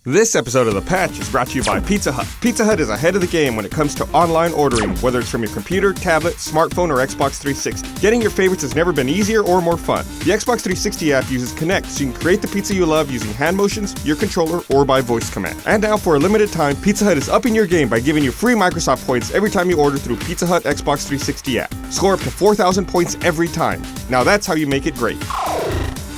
This episode of The Patch is brought to you by Pizza Hut. Pizza Hut is ahead of the game when it comes to online ordering, whether it's from your computer, tablet, smartphone, or Xbox 360. Getting your favorites has never been easier or more fun. The Xbox 360 app uses Connect, so you can create the pizza you love using hand motions, your controller, or by voice command. And now, for a limited time, Pizza Hut is upping your game by giving you free Microsoft points every time you order through Pizza Hut Xbox 360 app. Score up to 4,000 points every time. Now that's how you make it great.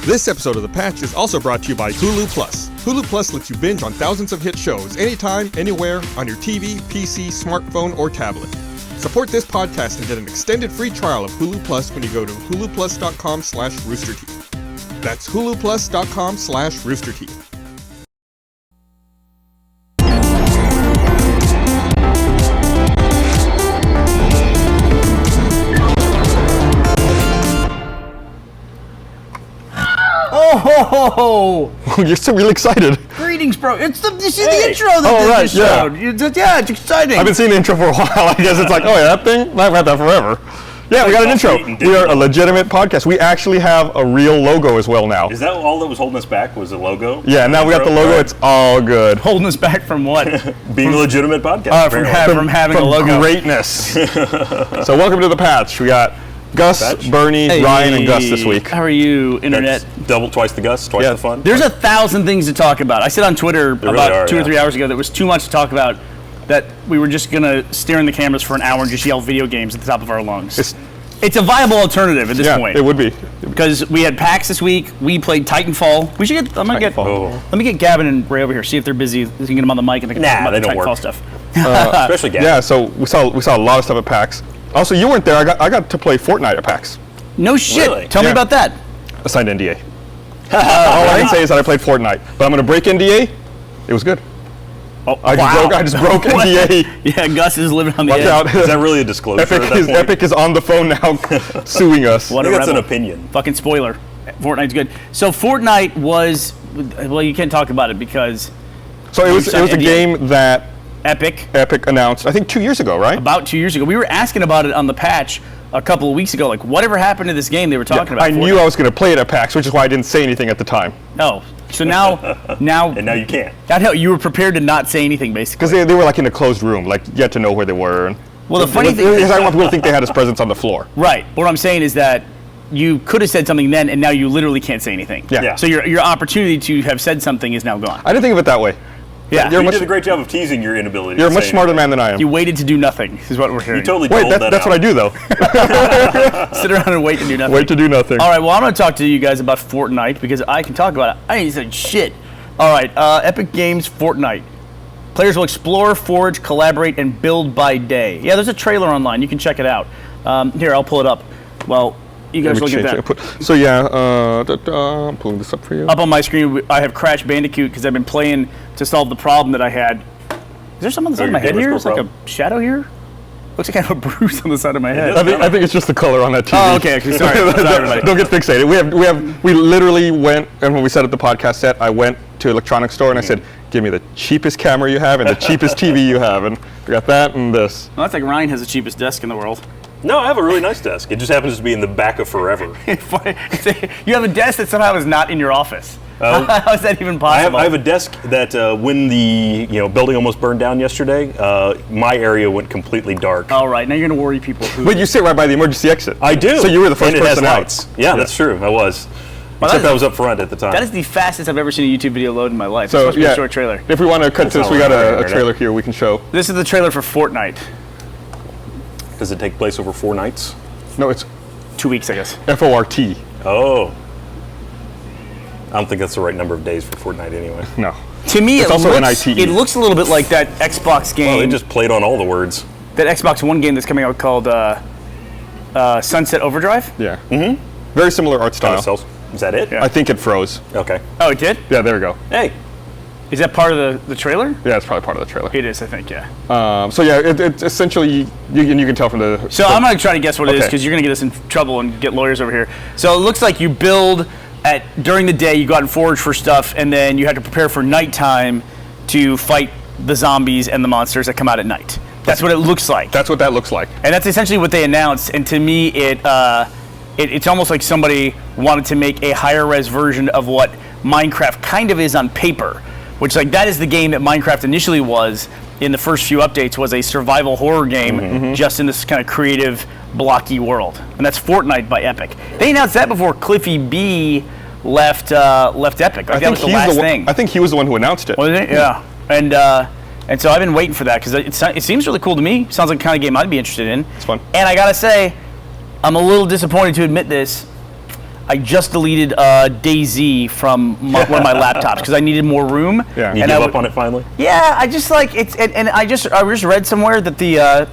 This episode of The Patch is also brought to you by Hulu Plus. Hulu Plus lets you binge on thousands of hit shows anytime, anywhere, on your TV, PC, smartphone, or tablet. Support this podcast and get an extended free trial of Hulu Plus when you go to huluplus.com/roosterteeth. That's huluplus.com/roosterteeth. Oh! You're so really excited. Greetings, bro. This is the intro that right, showed. Yeah, it's exciting. I've been seeing the intro for a while. I guess it's like, oh yeah, that thing? I've had that forever. Yeah, we got an intro. We are a legitimate podcast. We actually have a real logo as well now. Is that all that was holding us back, was the logo? Yeah, now we got the logo. Right. It's all good. Holding us back from what? Being a legitimate podcast. From having a logo. Greatness. So welcome to The Patch. We got Gus, Burnie, Ryan, and Gus this week. How are you, Internet? Twice the Gus, twice the fun. There's 1,000 things to talk about. I said on Twitter about 2 or 3 hours ago that was too much to talk about, that we were just going to stare in the cameras for an hour and just yell video games at the top of our lungs. It's a viable alternative at this point. Yeah, it would be. Because we had PAX this week. We played Titanfall. We should get. Let me get Gavin and Ray over here. See if they're busy. We can get them on the mic and they can talk about the Titanfall stuff. Especially Gavin. Yeah. So we saw a lot of stuff at PAX. Also, you weren't there. I got to play Fortnite at PAX. No shit. Really? Tell me about that. I signed NDA. All I can say is that I played Fortnite, but I'm gonna break NDA. It was good. Oh, I just broke NDA. Yeah, Gus is living on the edge. Watch out. Is that really a disclosure? Epic is on the phone now, suing us. What I a think that's rebel. an opinion. Fucking spoiler. Fortnite's good. So Fortnite was, well, you can't talk about it because. So it was a game that Epic announced, I think 2 years ago, right? About 2 years ago. We were asking about it on the patch a couple of weeks ago. Like, whatever happened to this game they were talking about? I knew I was going to play it at PAX, which is why I didn't say anything at the time. Oh, so now. And now you can't. You were prepared to not say anything, basically. Because they were like in a closed room, like you had to know where they were. And well, the funny thing is, I don't want people to think they had his presence on the floor. Right. What I'm saying is that you could have said something then, and now you literally can't say anything. Yeah. So your opportunity to have said something is now gone. I didn't think of it that way. Yeah. You did a great job of teasing your inability. You're a much smarter man than I am. You waited to do nothing, is what we're hearing. You totally Wait, that's what I do, though. Sit around and wait to do nothing. Wait to do nothing. All right, well, I'm going to talk to you guys about Fortnite because I can talk about it. I ain't said shit. All right, Epic Games Fortnite. Players will explore, forge, collaborate, and build by day. Yeah, there's a trailer online. You can check it out. Here, I'll pull it up. Well, you guys look at that. So yeah, I'm pulling this up for you. Up on my screen, I have Crash Bandicoot because I've been playing to solve the problem that I had. Is there something on the side of my head here? It's like a shadow here? Looks like I have a bruise on the side of my head. I think it's just the color on that TV. Oh, okay. Sorry, everybody. Don't get fixated. We literally went, and when we set up the podcast set, I went to an electronics store and I said, give me the cheapest camera you have and the cheapest TV you have, and we got that and this. Well, that's like Ryan has the cheapest desk in the world. No, I have a really nice desk. It just happens to be in the back of Forever. You have a desk that somehow is not in your office. How is that even possible? I have a desk that when the building almost burned down yesterday, my area went completely dark. All right, now you're going to worry people. But you sit right by the emergency exit. I do. So you were the first person out. Lights. Yeah, that's true. I was. Except I was up front at the time. That is the fastest I've ever seen a YouTube video load in my life. So, it's supposed to be a short trailer. If we want to cut to this, we got a trailer here we can show. This is the trailer for Fortnite. Does it take place over 4 nights? No, it's 2 weeks, I guess. FORT. Oh. I don't think that's the right number of days for Fortnite anyway. No. To me, it looks a little bit like that Xbox game. Well, they just played on all the words. That Xbox One game that's coming out called Sunset Overdrive? Yeah. Mm-hmm. Very similar art style. Is that it? Yeah. I think it froze. Okay. Oh, it did? Yeah, there we go. Hey. Is that part of the trailer? Yeah, it's probably part of the trailer. It is, I think, yeah. So yeah, it's essentially, you can tell from the... So I'm going to try to guess what it is because you're going to get us in trouble and get lawyers over here. So it looks like you build during the day, you go out and forage for stuff, and then you have to prepare for nighttime to fight the zombies and the monsters that come out at night. That's what it looks like. That's what that looks like. And that's essentially what they announced. And to me, it's almost like somebody wanted to make a higher res version of what Minecraft kind of is on paper. which like that is the game that Minecraft initially was in the first few updates, was a survival horror game just in this kind of creative, blocky world. And that's Fortnite by Epic. They announced that before Cliffy B left Epic. Like, that was the last thing. I think he was the one who announced it. Was it? Yeah. And so I've been waiting for that because it seems really cool to me. Sounds like the kind of game I'd be interested in. It's fun. And I gotta say, I'm a little disappointed to admit this. I just deleted DayZ from one of my laptops because I needed more room. Yeah. You gave up on it finally? Yeah, I just like it's and I just read somewhere that the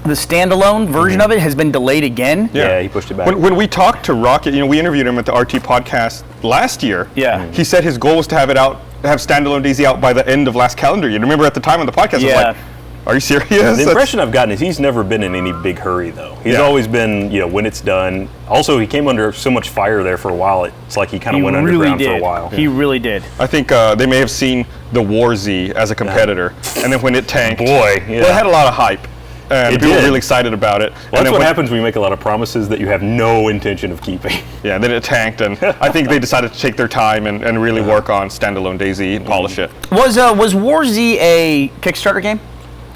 standalone version of it has been delayed again. Yeah, he pushed it back. When we talked to Rocket, we interviewed him at the RT podcast last year. Yeah. He said his goal was to have standalone DayZ out by the end of last calendar year. Remember at the time on the podcast, I was like, are you serious? The impression I've gotten is he's never been in any big hurry, though. He's always been, when it's done. Also, he came under so much fire there for a while. It's like he kind of went underground for a while. He really did. I think they may have seen the War Z as a competitor, and then when it tanked, well, it had a lot of hype. And people were really excited about it. Well, that's what happens when you make a lot of promises that you have no intention of keeping. Yeah, and then it tanked, and I think they decided to take their time and really work on standalone DayZ and polish it. Was War Z a Kickstarter game?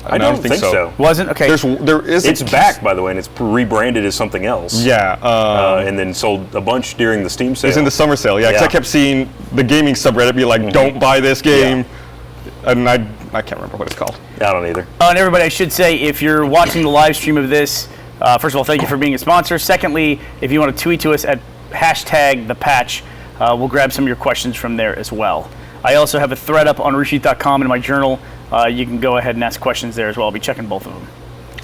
I don't think so. Wasn't? Okay. It's back, by the way, and it's rebranded as something else. Yeah. And then sold a bunch during the Steam sale. It was in the summer sale, because I kept seeing the gaming subreddit be like, don't buy this game. Yeah. And I can't remember what it's called. I don't either. And everybody, I should say, if you're watching the live stream of this, first of all, thank you for being a sponsor. Secondly, if you want to tweet to us at #thepatch, we'll grab some of your questions from there as well. I also have a thread up on roosterteeth.com in my journal. You can go ahead and ask questions there as well. I'll be checking both of them.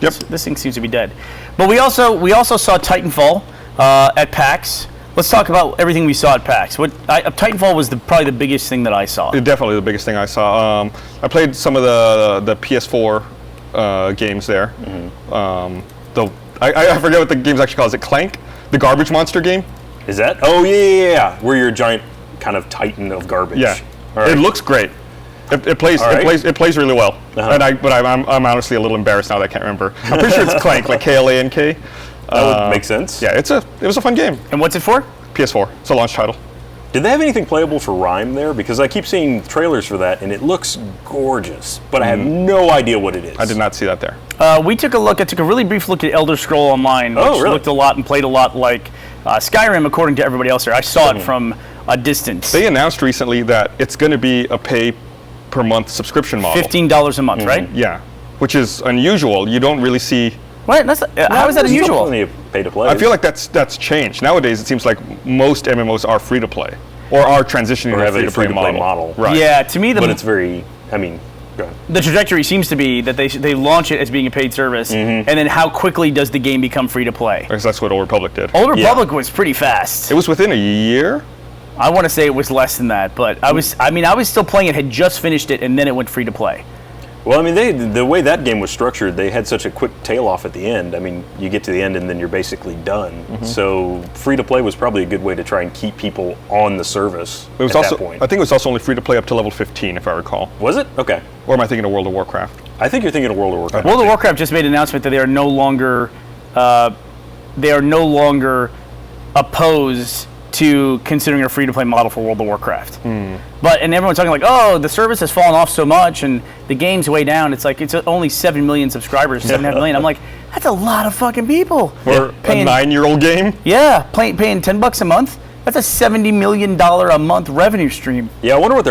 Yep. This thing seems to be dead. But we also saw Titanfall at PAX. Let's talk about everything we saw at PAX. Titanfall was probably the biggest thing that I saw. Definitely the biggest thing I saw. I played some of the PS4 games there. I forget what the game's actually called. Is it Clank? The garbage monster game? Is that? Oh, yeah. Where you're a giant kind of titan of garbage. Yeah. Right. It looks great. It plays really well. But I'm honestly a little embarrassed now that I can't remember. I'm pretty sure it's Clank, like KLANK. That would make sense. Yeah, it was a fun game. And what's it for? PS4. It's a launch title. Did they have anything playable for Rime there? Because I keep seeing trailers for that, and it looks gorgeous, but I have no idea what it is. I did not see that there. I took a really brief look at Elder Scroll Online, which looked a lot and played a lot like Skyrim, according to everybody else there. I saw it from a distance. They announced recently that it's going to be a pay-per-month subscription model. $15 a month, right? Yeah, which is unusual. You don't really see... What? How is that unusual? Plenty of pay-to-play. I feel like that's changed. Nowadays, it seems like most MMOs are free-to-play, or are transitioning to a free-to-play model. Right. Yeah, to me, but it's very... go ahead. The trajectory seems to be that they launch it as being a paid service, and then how quickly does the game become free-to-play? Because that's what Old Republic did. Old Republic was pretty fast. It was within a year? I want to say it was less than that, but I was still playing it, had just finished it, and then it went free-to-play. Well, the way that game was structured, they had such a quick tail off at the end. You get to the end and then you're basically done. So free-to-play was probably a good way to try and keep people on the service at that point. I think it was also only free-to-play up to level 15, if I recall. Was it? Okay. Or am I thinking of World of Warcraft? I think you're thinking of World of Warcraft. World of Warcraft just made an announcement that they are no longer opposed to considering a free-to-play model for World of Warcraft. And everyone's talking like, oh, the service has fallen off so much and the game's way down. It's like, it's only 7 million subscribers, 7.5 million. I'm like, that's a lot of fucking people. For a 9-year-old game? Yeah, paying $10 a month. That's a $70 million a month revenue stream. Yeah, I wonder where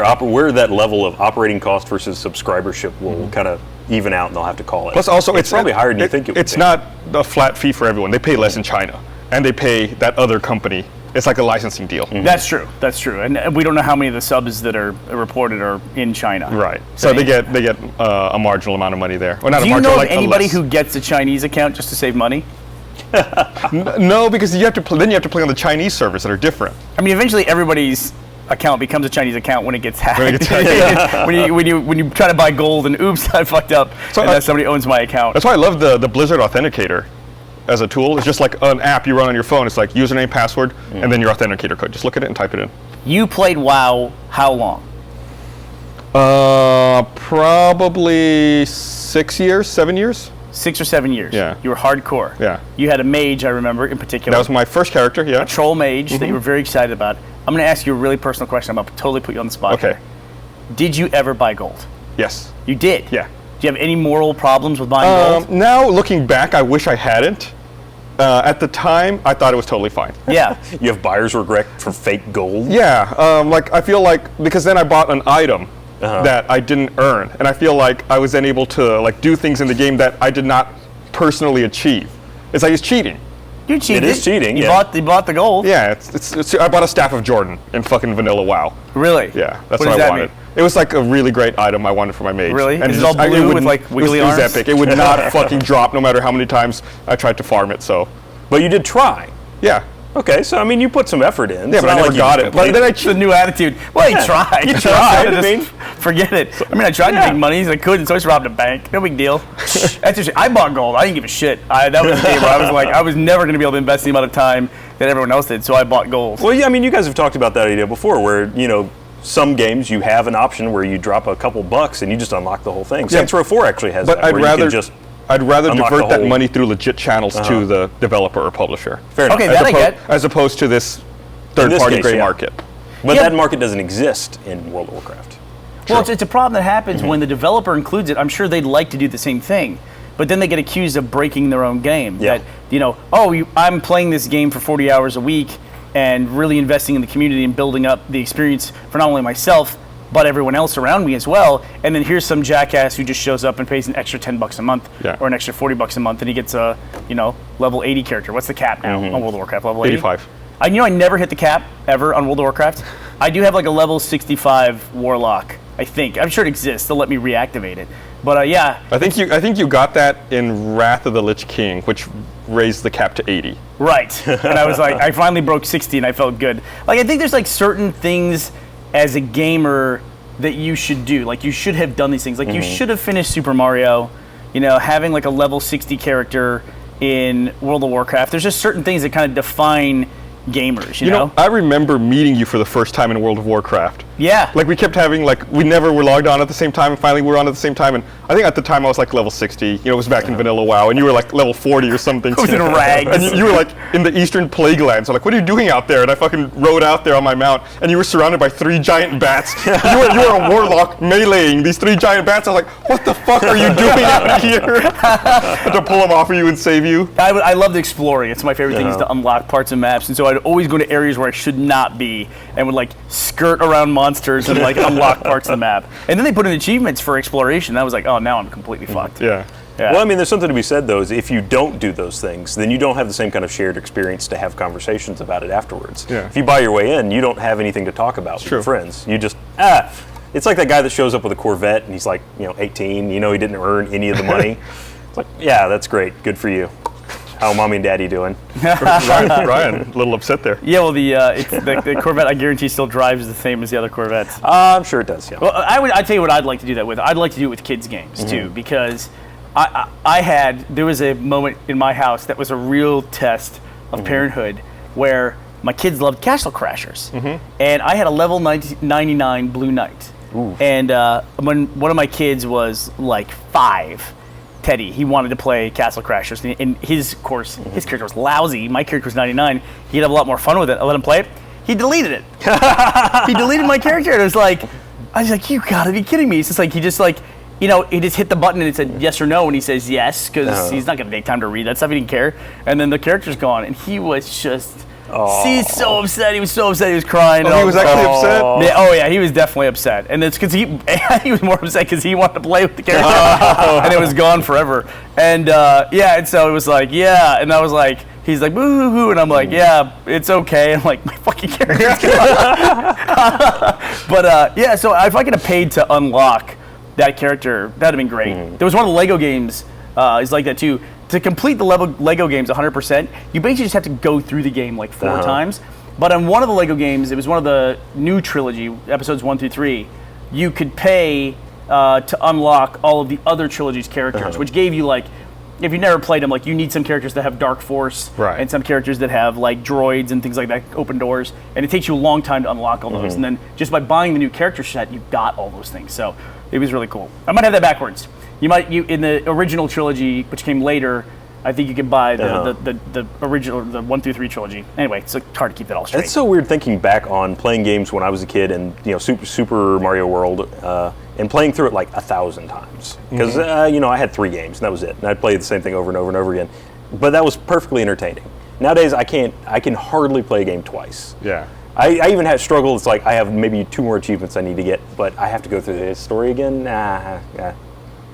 that level of operating cost versus subscribership will kind of even out, and they'll have to call it. Plus also, it's probably higher than you think it would be. It's not a flat fee for everyone. They pay less in China, and they pay that other company. It's like a licensing deal. That's true. And we don't know how many of the subs that are reported are in China. Right. So they get a marginal amount of money there. Well, Do you know of anybody who gets a Chinese account just to save money? No, because you have to play on the Chinese servers that are different. Eventually everybody's account becomes a Chinese account when it gets hacked. when you try to buy gold and oops, I fucked up. And somebody owns my account. That's why I love the Blizzard Authenticator as a tool. It's just like an app you run on your phone. It's like username, password, and then your authenticator code. Just look at it and type it in. You played WoW how long? Probably 6 years, 7 years. 6 or 7 years. Yeah. You were hardcore. Yeah. You had a mage, I remember, in particular. That was my first character, yeah. A troll mage that you were very excited about. I'm going to ask you a really personal question. I'm going to totally put you on the spot. Okay. Here. Did you ever buy gold? Yes. You did? Yeah. Do you have any moral problems with buying gold? Now, looking back, I wish I hadn't. At the time, I thought it was totally fine. Yeah. You have buyer's regret for fake gold? Yeah, like I feel like, because then I bought an item that I didn't earn, and I feel like I was then able to like do things in the game that I did not personally achieve. It's like it's cheating. You cheated. It is cheating, You yeah. bought the gold. Yeah, it's I bought a Staff of Jordan in fucking vanilla WoW. Really? Yeah, that's What what does I that wanted. mean? It was like a really great item I wanted for my mage. Really? And Is it all blue with, wouldn't- like, wiggly it was arms? epic. It would not fucking drop no matter how many times I tried to farm it, so. But you did try. Yeah. Okay, so I mean, you put some effort in. Yeah, It's but I not never like you got just it. But then completely- It's a new attitude. Well, he tried. You tried, I mean. Forget it. I mean, I tried to make money. I couldn't, so I just robbed a bank. No big deal. That's just, I bought gold. I didn't give a shit. That was the day where I was like, I was never going to be able to invest the amount of time that everyone else did, so I bought gold. Well, yeah, I mean, you guys have talked about that idea before, where some games you have an option where you drop a couple bucks and you just unlock the whole thing. Saints Row 4 actually has But that. I'd where rather you can just I'd rather unlock divert the that whole- money through legit channels to the developer or publisher. Fair enough. Okay, that I get. As opposed to this third-party case, gray yeah. market. But Yeah. that market doesn't exist in World of Warcraft. Well, it's a problem that happens when the developer includes it. I'm sure they'd like to do the same thing, but then they get accused of breaking their own game. Yeah. That, I'm playing this game for 40 hours a week and really investing in the community and building up the experience for not only myself, but everyone else around me as well. And then here's some jackass who just shows up and pays an extra $10 a month or an extra $40 a month, and he gets a level 80 character. What's the cap now on World of Warcraft? Level 80? 85. I never hit the cap ever on World of Warcraft. I do have like a level 65 Warlock, I think. I'm sure it exists. They'll let me reactivate it. But yeah. I think you got that in Wrath of the Lich King, which raised the cap to 80. Right. And I was like, I finally broke 60 and I felt good. Like, I think there's like certain things as a gamer that you should do. Like, you should have done these things. Like, you should have finished Super Mario, having like a level 60 character in World of Warcraft. There's just certain things that kind of define gamers, you know? I remember meeting you for the first time in World of Warcraft. Yeah. Like, we kept having, we never were logged on at the same time, and finally we were on at the same time, and I think at the time I was like level 60, it was back in vanilla WoW, and you were like level 40 or something. I was in rags. And you were like in the Eastern Plaguelands, so like, what are you doing out there? And I fucking rode out there on my mount, and you were surrounded by 3 giant bats. you were a warlock meleeing these 3 giant bats. I was like, what the fuck are you doing out here? I had to pull them off of you and save you. I loved exploring. It's my favorite thing is to unlock parts of maps, and so I'd always go to areas where I should not be and would like skirt around monsters and like unlock parts of the map. And then they put in achievements for exploration. That was like, oh, now I'm completely fucked. Yeah. Yeah. Well, I mean, there's something to be said, though, is if you don't do those things, then you don't have the same kind of shared experience to have conversations about it afterwards. Yeah. If you buy your way in, you don't have anything to talk about with your True. friends. You just, it's like that guy that shows up with a Corvette and he's like, 18, he didn't earn any of the money. It's like, yeah, that's great. Good for you. How mommy and daddy doing? Ryan, a little upset there. Yeah, well, the Corvette, I guarantee, still drives the same as the other Corvettes. I'm sure it does, yeah. Well, I'd tell you what I'd like to do that with. I'd like to do it with kids' games, too, because there was a moment in my house that was a real test of parenthood where my kids loved Castle Crashers. And I had a level 99 Blue Knight. Ooh. And when one of my kids was like 5, Teddy, he wanted to play Castle Crashers, and his character was lousy. My character was 99. He'd have a lot more fun with it. I let him play it. He deleted it. He deleted my character. And it was like, I was like, you gotta be kidding me. It's just like he just hit the button and it said yes or no, and he says yes because he's not gonna take time to read that stuff. He didn't care. And then the character's gone, and he was just. He's so upset. He was so upset. He was crying. Oh, he was actually upset? Yeah, he was definitely upset. And it's because he was more upset because he wanted to play with the character. And it was gone forever. And and so it was like, yeah. And I was like, he's like, boo hoo hoo. And I'm like, yeah, it's okay. I'm like, my fucking character's gone. But so if I could have paid to unlock that character, that'd have been great. There was one of the Lego games, is like that too. To complete the Lego games 100%, you basically just have to go through the game like 4 times. But on one of the Lego games, it was one of the new trilogy, episodes 1 through 3, you could pay to unlock all of the other trilogy's characters, which gave you like, if you've never played them, like you need some characters that have Dark Force, and some characters that have like droids and things like that, open doors, and it takes you a long time to unlock all those. And then just by buying the new character set, you got all those things. So it was really cool. I might have that backwards. In the original trilogy, which came later, I think you can buy the original, the 1 through 3 trilogy. Anyway, it's hard to keep that all straight. It's so weird thinking back on playing games when I was a kid, and Super Mario World, and playing through it like 1,000 times. Because I had 3 games, and that was it. And I'd play the same thing over and over and over again. But that was perfectly entertaining. Nowadays, I can hardly play a game twice. Yeah. I even had struggle. It's like I have maybe 2 more achievements I need to get, but I have to go through the story again.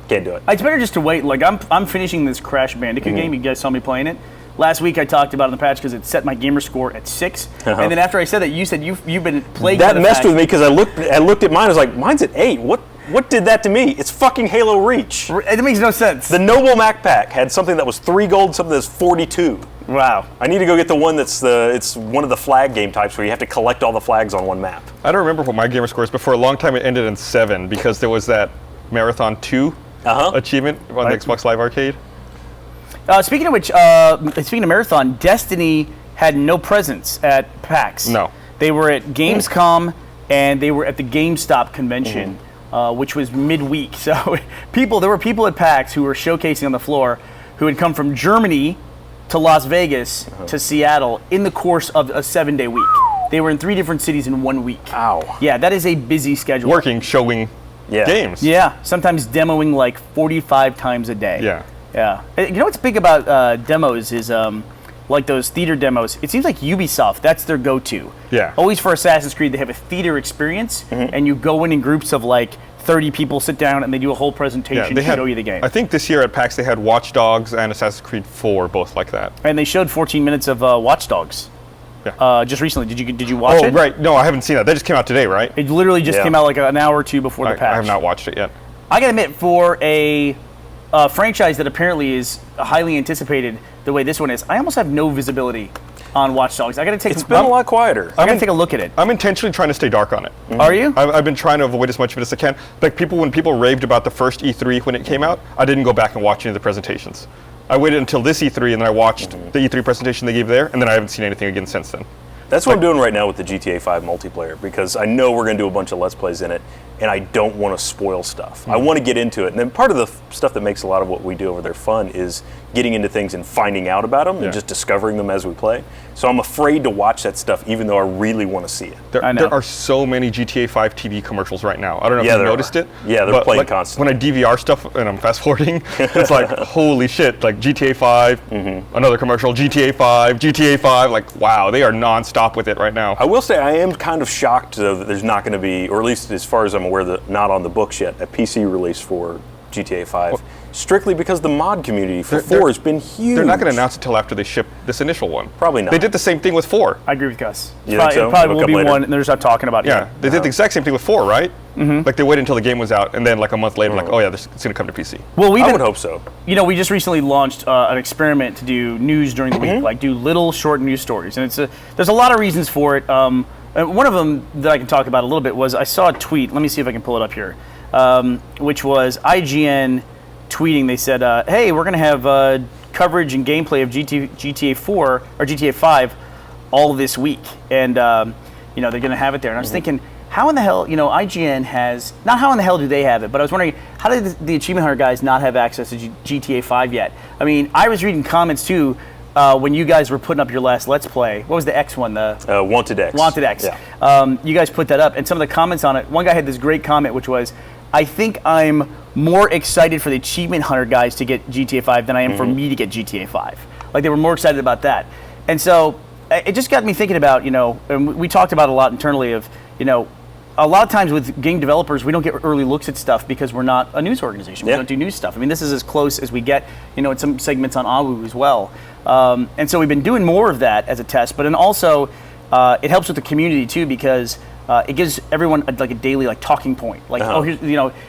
Can't do it. It's better just to wait. Like I'm finishing this Crash Bandicoot game. You guys saw me playing it. Last week I talked about it in the patch because it set my gamer score at 6. And then after I said that, you said you've been playing that messed with me because I looked at mine. I was like, mine's at 8. What did that to me? It's fucking Halo Reach. It makes no sense. The Noble Mac Pack had something that was 3 gold, something that's 42. Wow. I need to go get the one it's one of the flag game types where you have to collect all the flags on one map. I don't remember what my gamer score is, but for a long time it ended in 7 because there was that Marathon 2 achievement on the Xbox Live Arcade. Speaking of which, speaking of Marathon, Destiny had no presence at PAX. No. They were at Gamescom and they were at the GameStop convention, which was midweek. So there were people at PAX who were showcasing on the floor who had come from Germany to Las Vegas to Seattle in the course of a 7-day week. They were in 3 different cities in 1 week. Ow. Yeah, that is a busy schedule. Working, showing games. Yeah, sometimes demoing like 45 times a day. Yeah. Yeah. You know what's big about demos is like those theater demos. It seems like Ubisoft, that's their go-to. Yeah. Always for Assassin's Creed, they have a theater experience, and you go in groups of like 30 people, sit down, and they do a whole presentation to show you the game. I think this year at PAX they had Watch Dogs and Assassin's Creed 4 both like that. And they showed 14 minutes of Watch Dogs. Yeah. Just recently. Did you watch it? Oh, right. No, I haven't seen that. That just came out today, right? It literally just came out like an hour or 2 before the patch. I have not watched it yet. I gotta admit, for a franchise that apparently is highly anticipated the way this one is, I almost have no visibility on Watch Dogs. It's been a lot quieter. I gotta take a look at it. I'm intentionally trying to stay dark on it. Are you? I've been trying to avoid as much of it as I can. Like when people raved about the first E3 when it came out, I didn't go back and watch any of the presentations. I waited until this E3 and then I watched the E3 presentation they gave there, and then I haven't seen anything again since then. That's what I'm doing right now with the GTA 5 multiplayer, because I know we're going to do a bunch of Let's Plays in it, and I don't want to spoil stuff. I want to get into it. And then part of the stuff that makes a lot of what we do over there fun is getting into things and finding out about them and just discovering them as we play. So I'm afraid to watch that stuff, even though I really want to see it. There are so many GTA 5 TV commercials right now. I don't know if you noticed it. Yeah, they're playing constantly. When I DVR stuff and I'm fast forwarding, it's like, holy shit, like GTA 5, another commercial, GTA 5, like, wow, they are non-stop with it right now. I will say I am kind of shocked, though, that there's not going to be, or at least as far as I'm aware, not on the books yet, a PC release for GTA 5. Strictly because the mod community for 4 has been huge. They're not going to announce it until after they ship this initial one. Probably not. They did the same thing with 4. I agree with Gus. You think so? It probably will be one, and they're just not talking about it yet. They did the exact same thing with 4, right? Like they waited until the game was out, and then like a month later, like, oh yeah, it's going to come to PC. Well, I would hope so. You know, we just recently launched an experiment to do news during the week, like do little short news stories, and there's a lot of reasons for it. One of them that I can talk about a little bit was I saw a tweet. Let me see if I can pull it up here, which was IGN tweeting. They said, "Hey, we're going to have coverage and gameplay of GTA 4 or GTA 5 all this week, and they're going to have it there." And I was thinking, how in the hell, IGN has, not how in the hell do they have it, but I was wondering, how did the Achievement Hunter guys not have access to GTA 5 yet? I mean, I was reading comments too when you guys were putting up your last Let's Play. What was the X one? The Wanted X. Wanted X. Yeah. You guys put that up, and some of the comments on it, one guy had this great comment, which was, I think I'm more excited for the Achievement Hunter guys to get GTA 5 than I am for me to get GTA 5. Like, they were more excited about that. And so it just got me thinking about, and we talked about a lot internally of, a lot of times with game developers, we don't get early looks at stuff because we're not a news organization. We don't do news stuff. I mean, this is as close as we get, in some segments on AWU as well. And so we've been doing more of that as a test, but then also it helps with the community too, because it gives everyone a daily talking point. Like,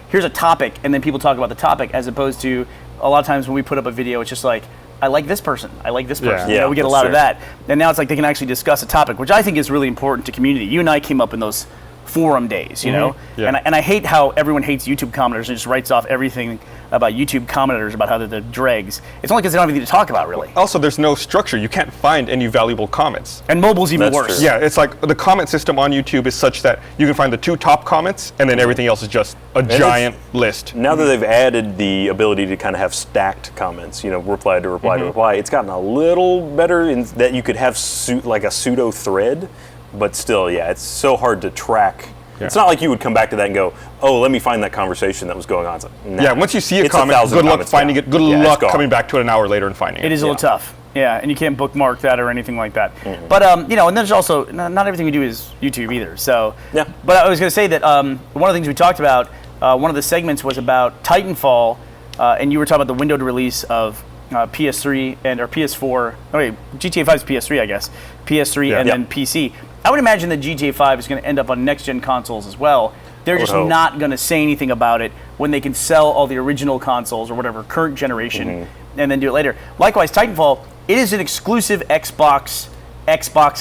here's a topic, and then people talk about the topic, as opposed to a lot of times when we put up a video, it's just like, I like this person. I like this person. Yeah, we get a lot of that. And now it's like they can actually discuss a topic, which I think is really important to community. You and I came up in those forum days, you know? Yeah. And I hate how everyone hates YouTube commenters and just writes off everything about YouTube commenters about how they're the dregs. It's only because they don't have anything to talk about, really. Also, there's no structure. You can't find any valuable comments. And mobile's even That's worse. true. Yeah, it's like the comment system on YouTube is such that you can find the 2 top comments, and then everything else is just a giant list. Now that they've added the ability to kind of have stacked comments, you know, reply to reply to reply, it's gotten a little better in that you could have like a pseudo thread, but still, yeah, it's so hard to track. Yeah. It's not like you would come back to that and go, oh, let me find that conversation that was going on. It's like, nah. Yeah, once you see a It's comment, 1,000 good luck comments finding down. it. Good Yeah, it's luck gone. coming back to it an hour later and finding it. It is a little tough. Yeah, and you can't bookmark that or anything like that. Mm-hmm. But, you know, and there's also, not everything we do is YouTube either. So, Yeah. But I was going to say that one of the things we talked about, one of the segments was about Titanfall, and you were talking about the windowed release of PS3 or PS4. Oh, wait, GTA 5 is PS3, I guess. PS3 and then PC. I would imagine that GTA 5 is going to end up on next-gen consoles as well. They're just hope. not going to say anything about it when they can sell all the original consoles or whatever, current generation, and then do it later. Likewise, Titanfall, it is an exclusive Xbox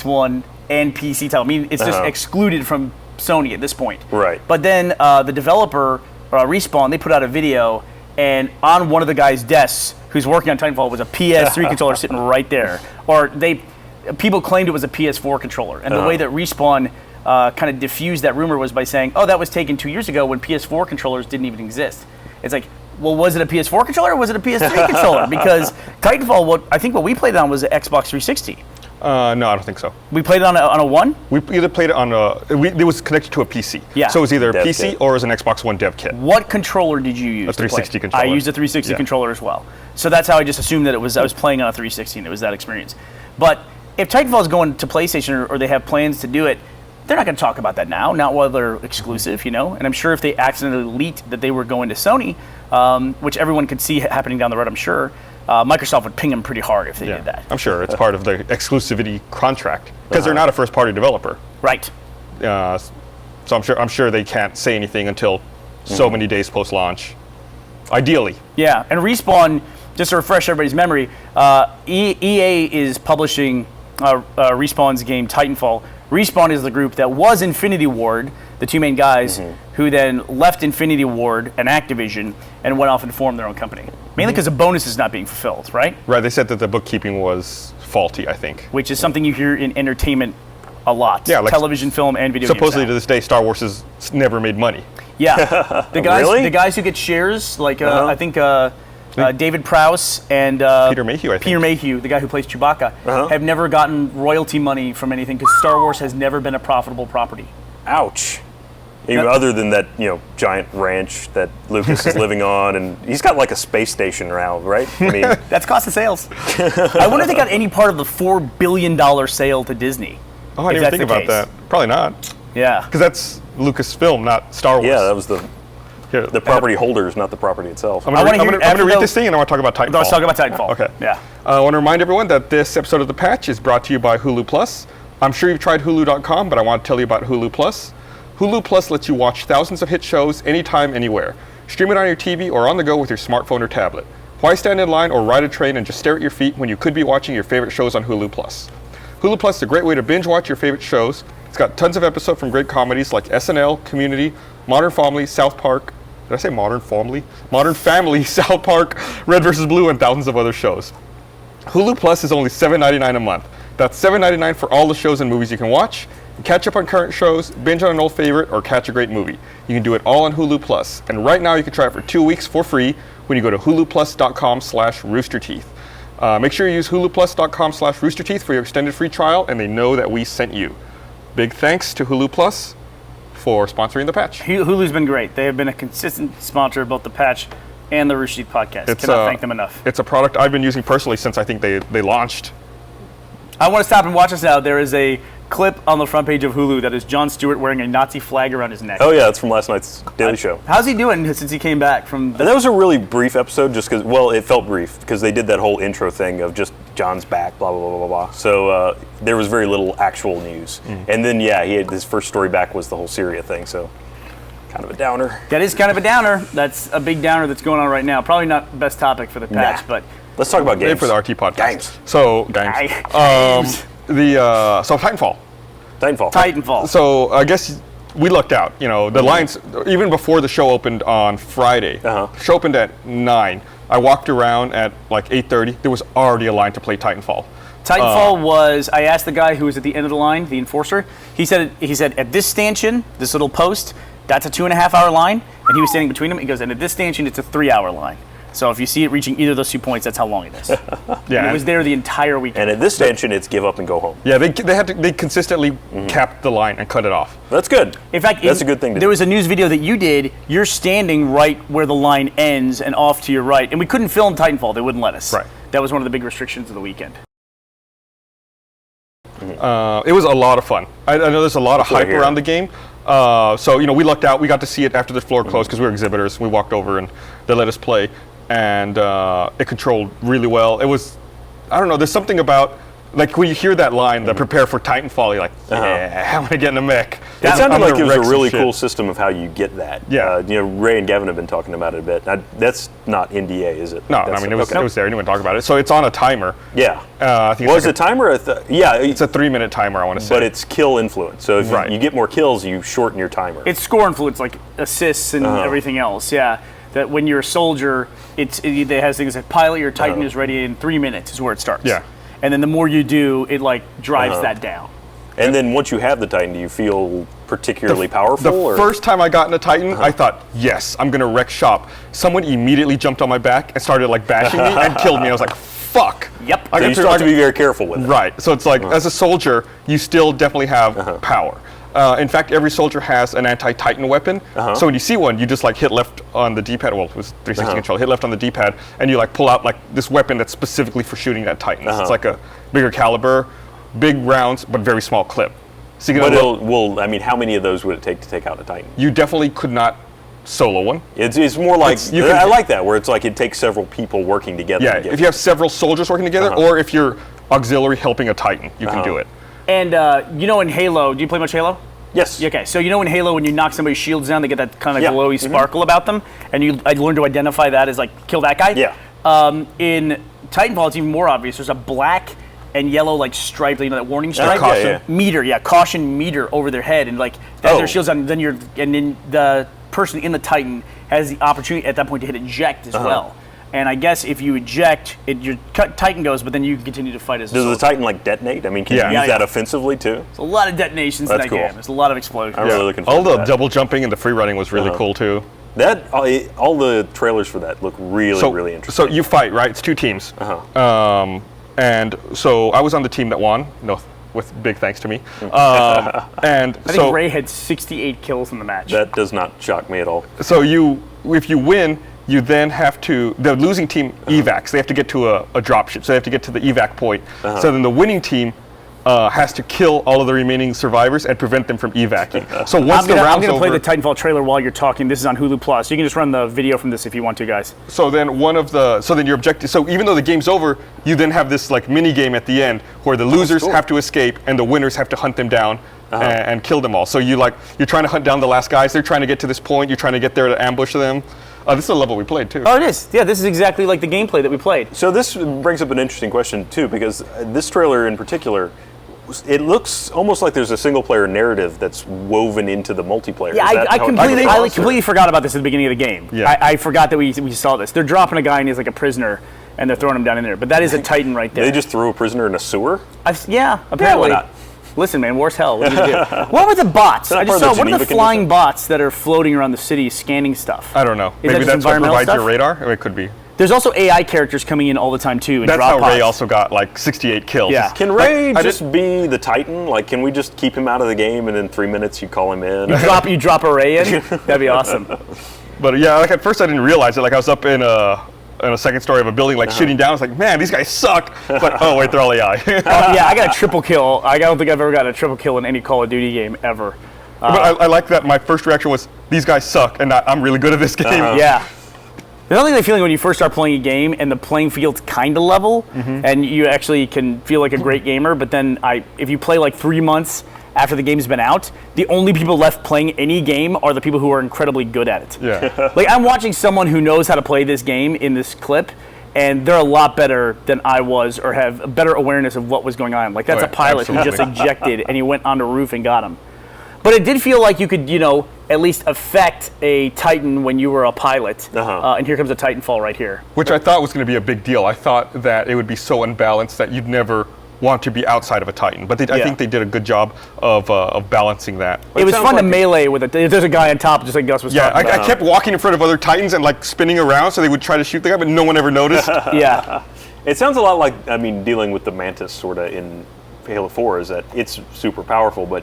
One, and PC title. I mean, it's just excluded from Sony at this point. Right. But then the developer, Respawn, they put out a video, and on one of the guys' desks who's working on Titanfall was a PS3 controller sitting right there. Or people claimed it was a PS4 controller. And the way that Respawn kind of diffused that rumor was by saying, oh, that was taken 2 years ago when PS4 controllers didn't even exist. It's like, well, was it a PS4 controller or was it a PS3 controller? Because Titanfall, I think what we played it on was an Xbox 360. No, I don't think so. We played it on a One? We either played it on it was connected to a PC. Yeah. So it was either a Dev PC kit. or it was an Xbox One dev kit. What controller did you use? A 360 to play? controller. I used a 360 Yeah. controller as well. So that's how I just assumed that I was playing on a 360 and it was that experience. But if Titanfall is going to PlayStation or they have plans to do it, they're not going to talk about that now, not while they're exclusive, you know? And I'm sure if they accidentally leaked that they were going to Sony, which everyone could see happening down the road, I'm sure, Microsoft would ping them pretty hard if they did that. I'm sure it's part of the exclusivity contract because they're not a first-party developer. Right. So I'm sure they can't say anything until so many days post-launch. Ideally. Yeah, and Respawn, just to refresh everybody's memory, EA is publishing Respawn's game Titanfall. Respawn is the group that was Infinity Ward, the two main guys, who then left Infinity Ward and Activision and went off and formed their own company. Mainly because the bonus is not being fulfilled, right? Right, they said that the bookkeeping was faulty, I think. Which is something you hear in entertainment a lot. Yeah, like television, film, and video supposedly games. to this day, Star Wars has never made money. Yeah. Really? The guys who get shares, like I think David Prowse and Peter Mayhew, I think. Peter Mayhew, the guy who plays Chewbacca, have never gotten royalty money from anything because Star Wars has never been a profitable property. Ouch. Even other than that, giant ranch that Lucas is living on, and he's got like a space station now, right? I mean, That's cost of sales. I wonder if they got any part of the $4 billion sale to Disney. Oh, I didn't even think about that. Probably not. Yeah. Because that's Lucasfilm, not Star Wars. yeah, that was Here, the property holders, not the property itself. I'm I wanna going hear to read after this thing and I want to talk about Titanfall. Let's talk about Titanfall. Okay. Yeah. I want to remind everyone that this episode of The Patch is brought to you by Hulu Plus. I'm sure you've tried Hulu.com, but I want to tell you about Hulu Plus. Hulu Plus lets you watch thousands of hit shows anytime, anywhere. Stream it on your TV or on the go with your smartphone or tablet. Why stand in line or ride a train and just stare at your feet when you could be watching your favorite shows on Hulu Plus? Hulu Plus is a great way to binge watch your favorite shows. It's got tons of episodes from great comedies like SNL, Community, Modern Family, South Park. Did I say Modern Family? Modern Family, South Park, Red vs. Blue, and thousands of other shows. Hulu Plus is only $7.99 a month. That's $7.99 for all the shows and movies you can watch. Catch up on current shows, binge on an old favorite, or catch a great movie. You can do it all on Hulu Plus. And right now you can try it for 2 weeks for free when you go to huluplus.com/roosterteeth. Make sure you use huluplus.com/roosterteeth for your extended free trial, and they know that we sent you. Big thanks to Hulu Plus for sponsoring The Patch. Hulu's been great. They have been a consistent sponsor of both the Patch and the Rooster Teeth podcast. Cannot thank them enough. It's a product I've been using personally since I think they launched. I want to stop and watch this now. There is a clip on the front page of Hulu that is Jon Stewart wearing a Nazi flag around his neck. Oh yeah, that's from last night's Daily Show. How's he doing since he came back from? And that was a really brief episode, just because, well, it felt brief because they did that whole intro thing of just John's back, blah blah blah blah blah. So there was very little actual news. And then he had his first story back was the whole Syria thing. So kind of a downer. That is kind of a downer. That's a big downer that's going on right now. Probably not the best topic for the Patch, but Let's talk about games. For the RT podcast. Games. So games. So Titanfall. Titanfall. Titanfall. So I guess we lucked out. You know, the lines, even before the show opened on Friday, show opened at 9. I walked around at like 8:30. There was already a line to play Titanfall. Titanfall was, I asked the guy who was at the end of the line, the enforcer, he said at this stanchion, this little post, that's a 2.5-hour line, and he was standing between them. He goes, and at this stanchion, it's a 3-hour line. So if you see it reaching either of those 2 points, that's how long it is. Yeah, and it was there the entire weekend. And at this stanchion, it's give up and go home. Yeah, they consistently capped the line and cut it off. That's good. In fact, that's a good thing to do. There was a news video that you did. You're standing right where the line ends and off to your right, and we couldn't film Titanfall. They wouldn't let us. Right. That was one of the big restrictions of the weekend. It was a lot of fun. I know there's a lot of hype around the game. So, you know, we lucked out. We got to see it after the floor closed because we were exhibitors. We walked over and they let us play. And it controlled really well. It was, I don't know, there's something about, like when you hear that line, the prepare for Titanfall, you're like, yeah, I'm going to get in a mech. It sounded like it was a really cool system of how you get that. Yeah. You know, Ray and Gavin have been talking about it a bit. That's not NDA, is it? No, I mean, it was there. Anyone talk about it. So it's on a timer. Yeah. I think it's a timer? Yeah. It's a 3-minute timer, I want to say. But it's kill influence. So if you get more kills, you shorten your timer. It's score influence, like assists and everything else, yeah. That when you're a soldier, it has things like pilot your Titan is ready in 3 minutes is where it starts. Yeah. And then the more you do, it like drives that down. And then once you have the Titan, do you feel particularly powerful? The first time I got in a Titan, I thought, yes, I'm going to wreck shop. Someone immediately jumped on my back and started like bashing me and killed me. I was like, fuck. Yep. So you still have to be very careful with it. Right. So it's like, as a soldier, you still definitely have power. In fact, every soldier has an anti-Titan weapon. So when you see one, you just like hit left on the D-pad. Well, it was 360 control. Hit left on the D-pad, and you like pull out like this weapon that's specifically for shooting at Titans. It's like a bigger caliber, big rounds, but very small clip. So you but I mean, how many of those would it take to take out a Titan? You definitely could not solo one. It's more like, I like that, where it's like it takes several people working together. Yeah, if you have several soldiers working together, or if you're auxiliary helping a Titan, you can do it. And you know, in Halo, do you play much Halo? Yes. Okay, so you know in Halo when you knock somebody's shields down, they get that kind of glowy sparkle about them, and I learned to identify that as like kill that guy. Yeah. In Titanfall, it's even more obvious. There's a black and yellow like stripe, you know, that warning stripe. Caution. Meter, caution meter over their head, and like they have their shields on. Then the person in the Titan has the opportunity at that point to hit eject as well. And I guess if you eject, your Titan goes, but then you can continue to fight as a soldier. Does the Titan like detonate? I mean, can you use that offensively too? There's a lot of detonations in that game. There's a lot of explosions. I'm really looking forward to that. All the double jumping and the free running was really cool too. That all the trailers for that look really interesting. So you fight, right? It's 2 teams. And so I was on the team that won. No, with big thanks to me. And I think Ray had 68 kills in the match. That does not shock me at all. So if you win, you then have to, the losing team evacs. They have to get to a dropship. So they have to get to the evac point. So then the winning team has to kill all of the remaining survivors and prevent them from evacing. So once the round's over, I'm going to play the Titanfall trailer while you're talking. This is on Hulu Plus. You can just run the video from this if you want to, guys. So then your objective, so even though the game's over, you then have this like mini game at the end where the losers have to escape and the winners have to hunt them down and kill them all. So you're trying to hunt down the last guys. They're trying to get to this point. You're trying to get there to ambush them. This is a level we played too. Oh, it is. Yeah, this is exactly like the gameplay that we played. So this brings up an interesting question too, because this trailer in particular, it looks almost like there's a single-player narrative that's woven into the multiplayer. Yeah, I completely forgot about this at the beginning of the game. Yeah. I forgot that we saw this. They're dropping a guy and he's like a prisoner, and they're throwing him down in there. But that is a Titan right there. They just threw a prisoner in a sewer? Yeah, apparently. Yeah, why not? Listen, man, war's hell. What are you gonna do? What were the bots? I just saw. What are the flying bots that are floating around the city scanning stuff? I don't know. Maybe that's what provides your radar? Or it could be. There's also AI characters coming in all the time too. That's how Ray also got like 68 kills. Yeah. Can Ray just be the Titan? Like, can we just keep him out of the game and in 3 minutes you call him in? You drop a Ray in? That'd be awesome. But yeah, like at first I didn't realize it. Like I was up in a second story of a building, like shooting down. I was like, man, these guys suck. But oh wait, they're all AI. Yeah, I got a triple kill. I don't think I've ever gotten a triple kill in any Call of Duty game ever. But I like that. My first reaction was, these guys suck, and I'm really good at this game. Yeah. There's nothing like feeling when you first start playing a game and the playing field's kind of level, and you actually can feel like a great gamer. But then if you play like 3 months after the game's been out, the only people left playing any game are the people who are incredibly good at it. Yeah. Like I'm watching someone who knows how to play this game in this clip, and they're a lot better than I was, or have a better awareness of what was going on. Like that's a pilot who just ejected and he went on the roof and got him. But it did feel like you could, at least affect a Titan when you were a pilot. And here comes a Titanfall right here. Which I thought was going to be a big deal. I thought that it would be so unbalanced that you'd never want to be outside of a Titan. But I think they did a good job of balancing that. It was fun to melee with it. There's a guy on top, just like Gus was talking about. I kept walking in front of other Titans and like spinning around so they would try to shoot the guy, but no one ever noticed. Yeah. It sounds a lot like, dealing with the Mantis sort of in Halo 4 is that it's super powerful, but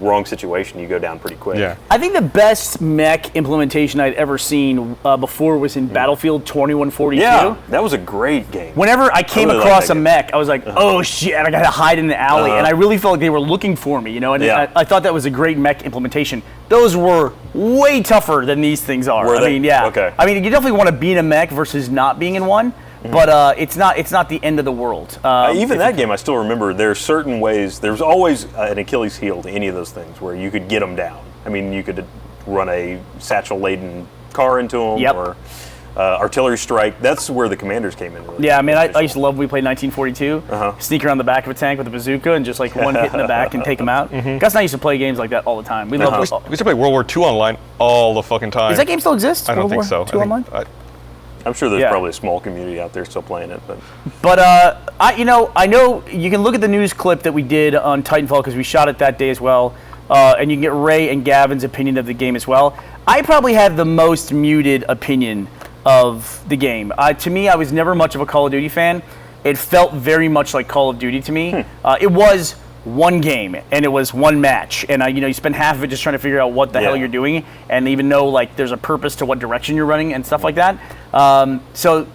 wrong situation, you go down pretty quick. Yeah. I think the best mech implementation I'd ever seen before was in Battlefield 2142. Yeah, that was a great game. Whenever I came across a mech, I was like, oh shit, I gotta hide in the alley. And I really felt like they were looking for me, and I thought that was a great mech implementation. Those were way tougher than these things are. Were they? Yeah. Okay. I mean, you definitely want to be in a mech versus not being in one. But it's not the end of the world. Even that game, I still remember. There are certain ways. There's always an Achilles heel to any of those things where you could get them down. I mean, you could run a satchel-laden car into them, or artillery strike. That's where the commanders came in. Really. Yeah, I mean, I used to love when we played 1942. Sneak around the back of a tank with a bazooka and just like one hit in the back and take them out. Gus and I used to play games like that all the time. We used to play World War II online all the fucking time. Does that game still exist? I don't think so. World War II online? I'm sure there's probably a small community out there still playing it, but I know you can look at the news clip that we did on Titanfall because we shot it that day as well, and you can get Ray and Gavin's opinion of the game as well. I probably have the most muted opinion of the game. To me, I was never much of a Call of Duty fan. It felt very much like Call of Duty to me. It was one game and it was one match, and you spend half of it just trying to figure out what the hell you're doing, and even know like there's a purpose to what direction you're running and stuff like that. So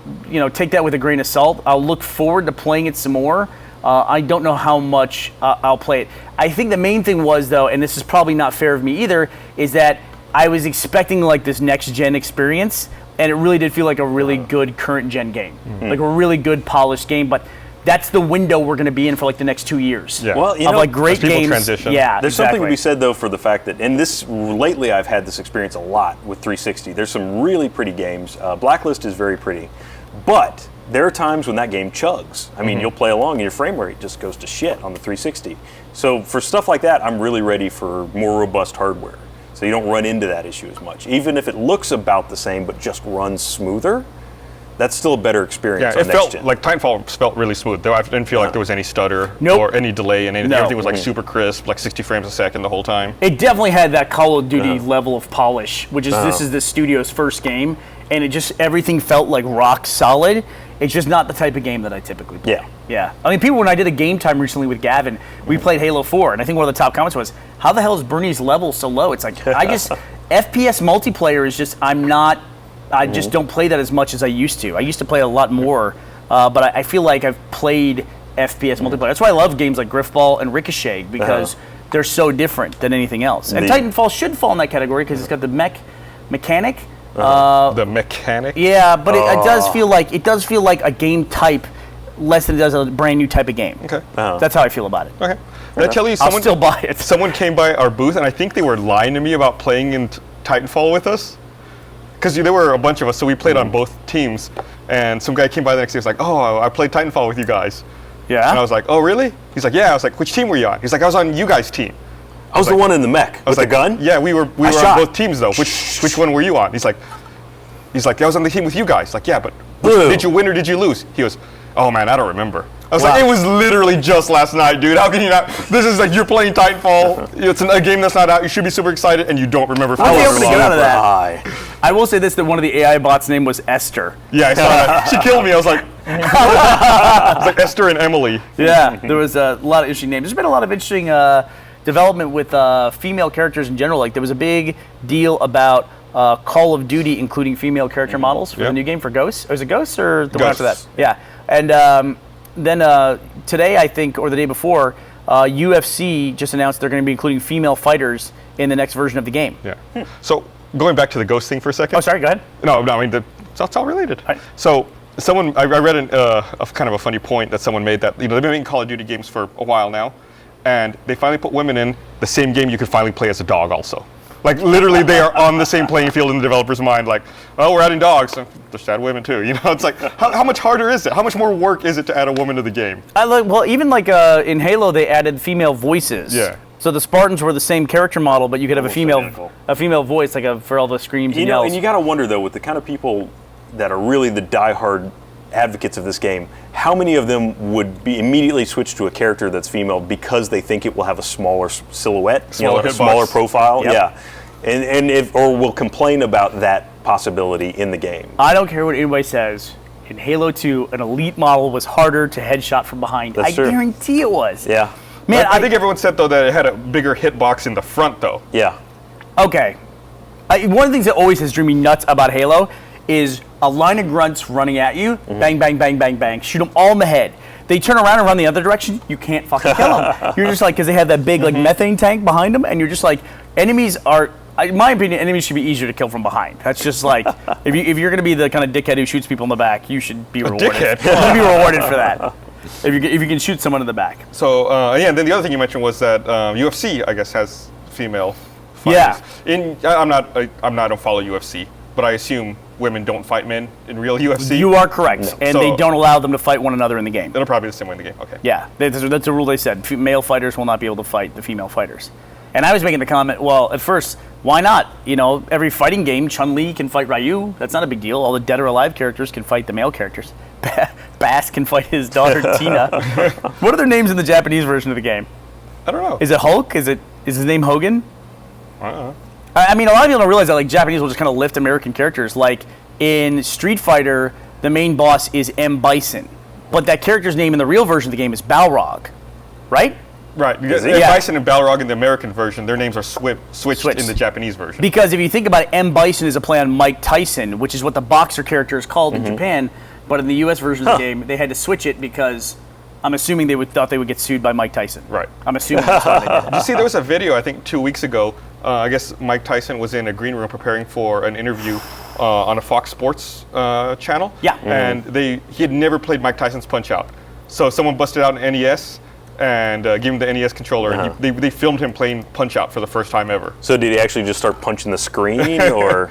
take that with a grain of salt. I'll look forward to playing it some more. I don't know how much I'll play it. I think the main thing was, though, and this is probably not fair of me either, is that I was expecting like this next gen experience, and it really did feel like a really good current gen game, like a really good polished game, but that's the window we're going to be in for like the next 2 years. Yeah. Well, of like great games. Transition. Yeah, there's something to be said though for the fact that, and this lately I've had this experience a lot with 360. There's some really pretty games. Blacklist is very pretty, but there are times when that game chugs. I mean, you'll play along and your frame rate just goes to shit on the 360. So for stuff like that, I'm really ready for more robust hardware, so you don't run into that issue as much. Even if it looks about the same but just runs smoother, that's still a better experience. Yeah, on it felt next-gen. like Titanfall felt really smooth. Though I didn't feel like there was any stutter or any delay in anything. No. Everything was like super crisp, like 60 frames a second the whole time. It definitely had that Call of Duty level of polish, which is this is the studio's first game, and it just everything felt like rock solid. It's just not the type of game that I typically play. Yeah. I mean, people, when I did a game time recently with Gavin, we played Halo 4, and I think one of the top comments was, how the hell is Burnie's level so low? It's like, FPS multiplayer is just, I just don't play that as much as I used to. I used to play a lot more, but I feel like I've played FPS multiplayer. That's why I love games like Griffball and Ricochet, because they're so different than anything else. And Titanfall should fall in that category because it's got the mechanic. The mechanic? Yeah, but it does feel like a game type less than it does a brand new type of game. Okay. That's how I feel about it. Okay. Did I tell you, I'll still buy it. Someone came by our booth, and I think they were lying to me about playing in Titanfall with us. Because there were a bunch of us, so we played on both teams. And some guy came by the next day, was like, oh, I played Titanfall with you guys. Yeah? And I was like, oh, really? He's like, yeah. I was like, which team were you on? He's like, I was on you guys' team. I was the one in the mech with the gun? Yeah, we were on both teams, though. Which one were you on? He's like, I was on the team with you guys. Like, yeah, but did you win or did you lose? He goes, oh, man, I don't remember. I was like, it was literally just last night, dude. How can you not? This is like, you're playing Titanfall. It's a game that's not out. You should be super excited, and you don't remember. I was able to get out of that. I will say this, that one of the AI bots' name was Esther. Yeah, I saw that. She killed me. I was like, Esther and Emily. Yeah, there was a lot of interesting names. There's been a lot of interesting development with female characters in general. Like, there was a big deal about Call of Duty including female character models for the new game for Ghosts. Was it Ghosts or the one after that? Yeah. And then today, I think, or the day before, UFC just announced they're going to be including female fighters in the next version of the game. Yeah. So going back to the Ghost thing for a second. Oh, sorry. Go ahead. No. I mean, it's all related. All right. So I read a kind of a funny point that someone made that they've been making Call of Duty games for a while now, and they finally put women in the same game you could finally play as a dog also. Like, literally, they are on the same playing field in the developer's mind. Like, oh, we're adding dogs, so just add women too. It's like, how much harder is it? How much more work is it to add a woman to the game? Even in Halo, they added female voices. Yeah. So the Spartans were the same character model, but you could have Almost a female voice, like for all the screams and You know, yells. and you got to wonder though, with the kind of people that are really the diehard advocates of this game, how many of them would be immediately switched to a character that's female because they think it will have a smaller silhouette, Smaller a smaller hitbox. profile? Yep. Yeah, and or will complain about that possibility in the game. I don't care what anybody says. In Halo 2, an elite model was harder to headshot from behind. That's I true. guarantee it was. Yeah, Man, I think everyone said though that it had a bigger hitbox in the front though. yeah. Okay. One of the things that always has driven me nuts about Halo is a line of grunts running at you, bang, bang, bang, bang, bang, shoot them all in the head. They turn around and run the other direction, you can't fucking kill them. You're just like, because they have that big like methane tank behind them, and you're just like, enemies are, in my opinion, enemies should be easier to kill from behind. That's just like, if you're going to be the kind of dickhead who shoots people in the back, you should be rewarded. dickhead? You should be rewarded for that. If you can shoot someone in the back. So yeah, and then the other thing you mentioned was that UFC, I guess, has female fighters. Yeah. I don't follow UFC, but I assume women don't fight men in real UFC. You are correct, and So- they don't allow them to fight one another in the game. It'll probably be the same way in the game. Okay. Yeah, that's a rule they said. Male fighters will not be able to fight the female fighters. And I was making the comment, well, at first, why not? You know, every fighting game, Chun-Li can fight Ryu. That's not a big deal. All the dead or alive characters can fight the male characters. Bass can fight his daughter, Tina. What are their names in the Japanese version of the game? I don't know. Is it Hulk? Is his name Hogan? I don't know. I mean, a lot of people don't realize that, like, Japanese will just kind of lift American characters. Like, in Street Fighter, the main boss is M. Bison. But that character's name in the real version of the game is Balrog, right? Right. Because Yeah. Bison and Balrog in the American version, their names are switched in the Japanese version. Because if you think about it, M. Bison is a play on Mike Tyson, which is what the boxer character is called in Japan. But in the U.S. version of the game, they had to switch it because I'm assuming thought they would get sued by Mike Tyson. Right. I'm assuming that's why they did it. You see, there was a video, I think, 2 weeks ago. I guess Mike Tyson was in a green room preparing for an interview on a Fox Sports channel. Yeah. And he had never played Mike Tyson's Punch-Out. So someone busted out an NES and gave him the NES controller, and they filmed him playing Punch-Out for the first time ever. So did he actually just start punching the screen, or?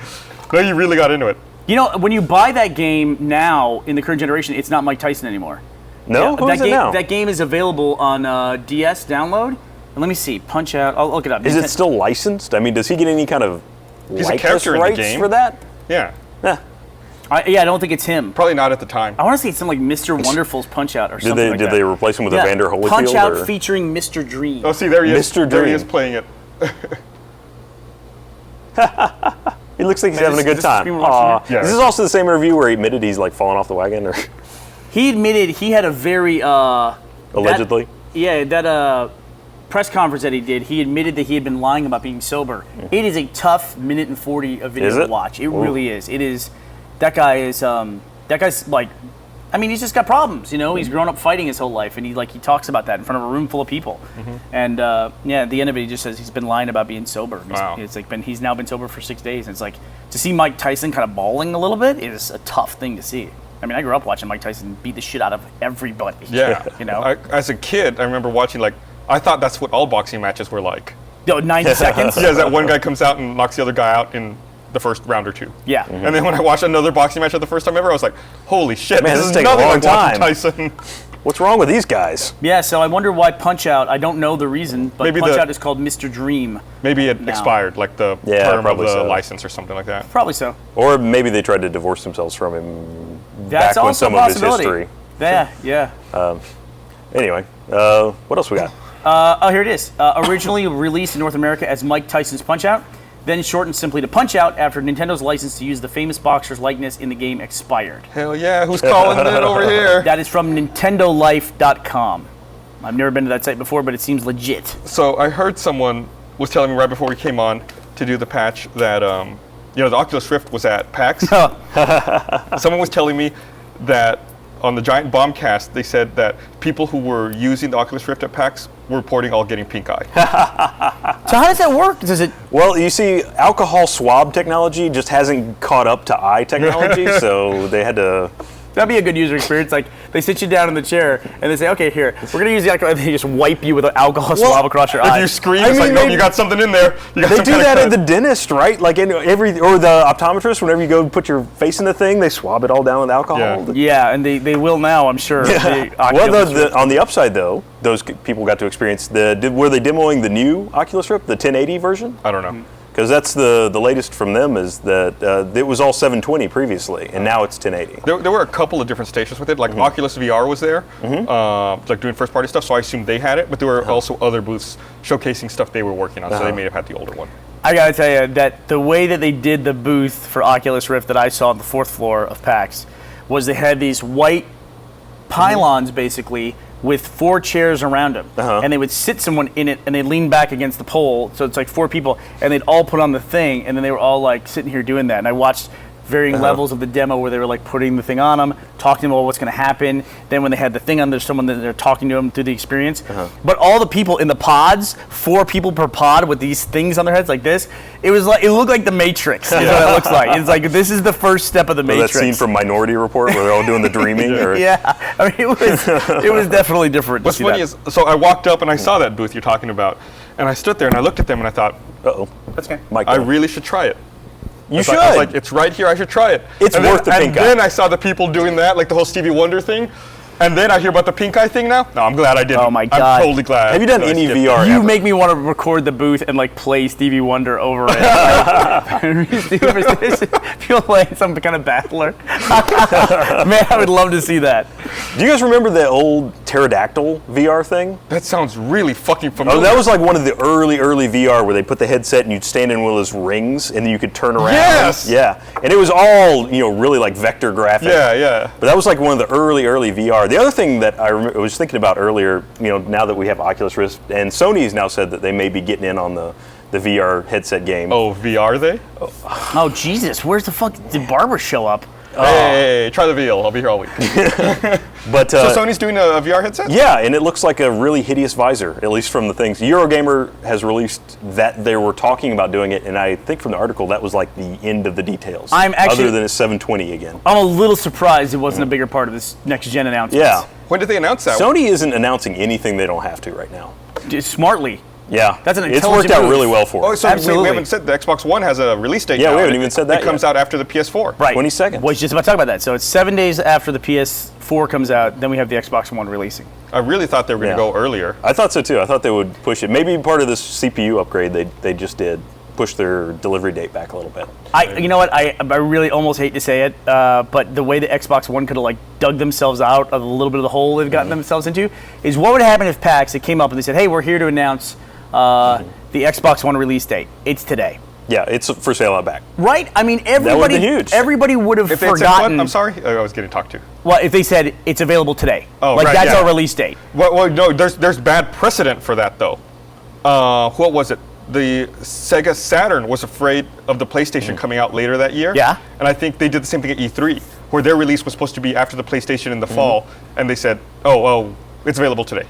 No, he really got into it. You know, when you buy that game now, in the current generation, it's not Mike Tyson anymore. No, who is it now? That game is available on DS download. And let me see, Punch-Out, I'll look it up. Is it still licensed? I mean, does he get any kind of He's a likeness character in the rights game. for that? Yeah. Eh. I don't think it's him. Probably not at the time. I want to say it's something like Mr. Wonderful's Punch-Out or something like that. Did they replace him with a Vander Holyfield? Punch-Out or? featuring Mr. Dream. Oh, see, there he is. Mr. There he Dream. is playing it. He looks like he's having a good this time. screen we're watching here? Yeah. Is this also the same interview where he admitted he's like falling off the wagon, or He admitted he had a very allegedly? That press conference that he did, he admitted that he had been lying about being sober. It is a tough minute and 40 of video Is to it? watch. It Ooh. really is. It is. That guy's like, I mean, he's just got problems. You know, he's grown up fighting his whole life, and he talks about that in front of a room full of people. And at the end of it, he just says he's been lying about being sober. Wow. It's like he's now been sober for 6 days, and it's like to see Mike Tyson kind of bawling a little bit is a tough thing to see. I mean, I grew up watching Mike Tyson beat the shit out of everybody. Yeah. You know, As a kid, I remember watching, I thought that's what all boxing matches were like. 90 seconds. Yeah, that one guy comes out and knocks the other guy out in the first round or two. Yeah. And then when I watched another boxing match for the first time ever, I was like, holy shit, Man, this this is takes a nothing long like watching time. Tyson. What's wrong with these guys? Yeah, so I wonder why Punch-Out, I don't know the reason, but Maybe Punch-Out is called Mr. Dream. Maybe it No. expired, like the Yeah, term of probably the so. license or something like that. Probably so. Or maybe they tried to divorce themselves from him That's back when also some a of his possibility. history. Yeah. Anyway, what else we got? Here it is. Originally released in North America as Mike Tyson's Punch-Out, then shortened simply to Punch-Out after Nintendo's license to use the famous boxer's likeness in the game expired. Hell yeah, who's calling it over here? That is from NintendoLife.com. I've never been to that site before, but it seems legit. So I heard someone was telling me right before we came on to do the patch that, the Oculus Rift was at PAX. Someone was telling me that on the Giant Bombcast, they said that people who were using the Oculus Rift at PAX were reporting all getting pink eye. So how does that work? Does it? Well, you see, alcohol swab technology just hasn't caught up to eye technology, so they had to That'd be a good user experience. Like, they sit you down in the chair, and they say, okay, here, we're going to use the alcohol, and they just wipe you with an alcohol swab across your eye. If you scream, it's like, no, you got something in there. They do that at the dentist, right? Like, or the optometrist, whenever you go put your face in the thing, they swab it all down with alcohol. Yeah, and they will now, I'm sure. Yeah. Well, on the upside, though, those people got to experience, were they demoing the new Oculus Rift, the 1080 version? I don't know. Because that's the latest from them is that it was all 720 previously, and now it's 1080. There were a couple of different stations with it. Like Oculus VR was there, like doing first-party stuff, so I assumed they had it. But there were also other booths showcasing stuff they were working on, so they may have had the older one. I gotta tell you that the way that they did the booth for Oculus Rift that I saw on the 4th floor of PAX was they had these white pylons, basically, with 4 chairs around them. And they would sit someone in it, and they'd lean back against the pole, so it's like 4 people, and they'd all put on the thing, and then they were all like sitting here doing that. And I watched varying levels of the demo where they were like putting the thing on them, talking to them about what's going to happen. Then when they had the thing on, there's someone that they're talking to them through the experience. But all the people in the pods, 4 people per pod with these things on their heads like this, it looked like the Matrix. Is what it looks like. It's like this is the first step of the Matrix. That scene from Minority Report where they're all doing the dreaming. Yeah, I mean it was definitely different. What's funny is, so I walked up and I saw that booth you're talking about, and I stood there and I looked at them and I thought, that's okay. I really should try it. You should. I was like, it's right here, I should try it. It's worth the pink eye. And then I saw the people doing that, like the whole Stevie Wonder thing. And then I hear about the pink eye thing now. No, I'm glad I didn't. Oh my God. I'm totally glad. Have you done any VR You ever? make me want to record the booth and like play Stevie Wonder over it. Feel like some kind of battler. Man, I would love to see that. Do you guys remember the old pterodactyl VR thing? That sounds really fucking familiar. Oh, that was like one of the early VR where they put the headset and you'd stand in one of those rings and then you could turn around. Yes! Yeah. And it was all, really like vector graphic. Yeah. But that was like one of the early VR. The other thing that I was thinking about earlier, now that we have Oculus Rift, and Sony's now said that they may be getting in on the VR headset game. Oh, VR they? Oh, Jesus. Where's the fuck did Barbara show up? Hey, try the veal. I'll be here all week. But so Sony's doing a VR headset? Yeah, and it looks like a really hideous visor, at least from the things. Eurogamer has released that they were talking about doing it, and I think from the article that was like the end of the details. Other than it's 720 again. I'm a little surprised it wasn't a bigger part of this next gen announcement. Yeah. When did they announce that? Sony isn't announcing anything they don't have to right now. Smartly. Yeah, that's an it's intelligent worked out move. really well for us. So we haven't said the Xbox One has a release date. Yeah, now, we haven't even said that. It comes out after the PS4. Right. 22nd. Was just about to talk about that. So it's 7 days after the PS4 comes out, then we have the Xbox One releasing. I really thought they were going to go earlier. I thought so too. I thought they would push it. Maybe part of this CPU upgrade they just did push their delivery date back a little bit. You know what? I really almost hate to say it, but the way the Xbox One could have like dug themselves out of a little bit of the hole they've gotten themselves into is what would happen if PAX, it came up and they said, hey, we're here to announce the Xbox One release date. It's today. Yeah, it's for sale out back. Right? I mean, That would have been huge. Everybody would have If they said forgotten. what? I'm sorry? I was getting talked to. Well, if they said it's available today. Oh, like right, that's yeah. our release date. Well, no, there's bad precedent for that, though. What was it? The Sega Saturn was afraid of the PlayStation coming out later that year. Yeah. And I think they did the same thing at E3, where their release was supposed to be after the PlayStation in the fall, and they said, oh, it's available today.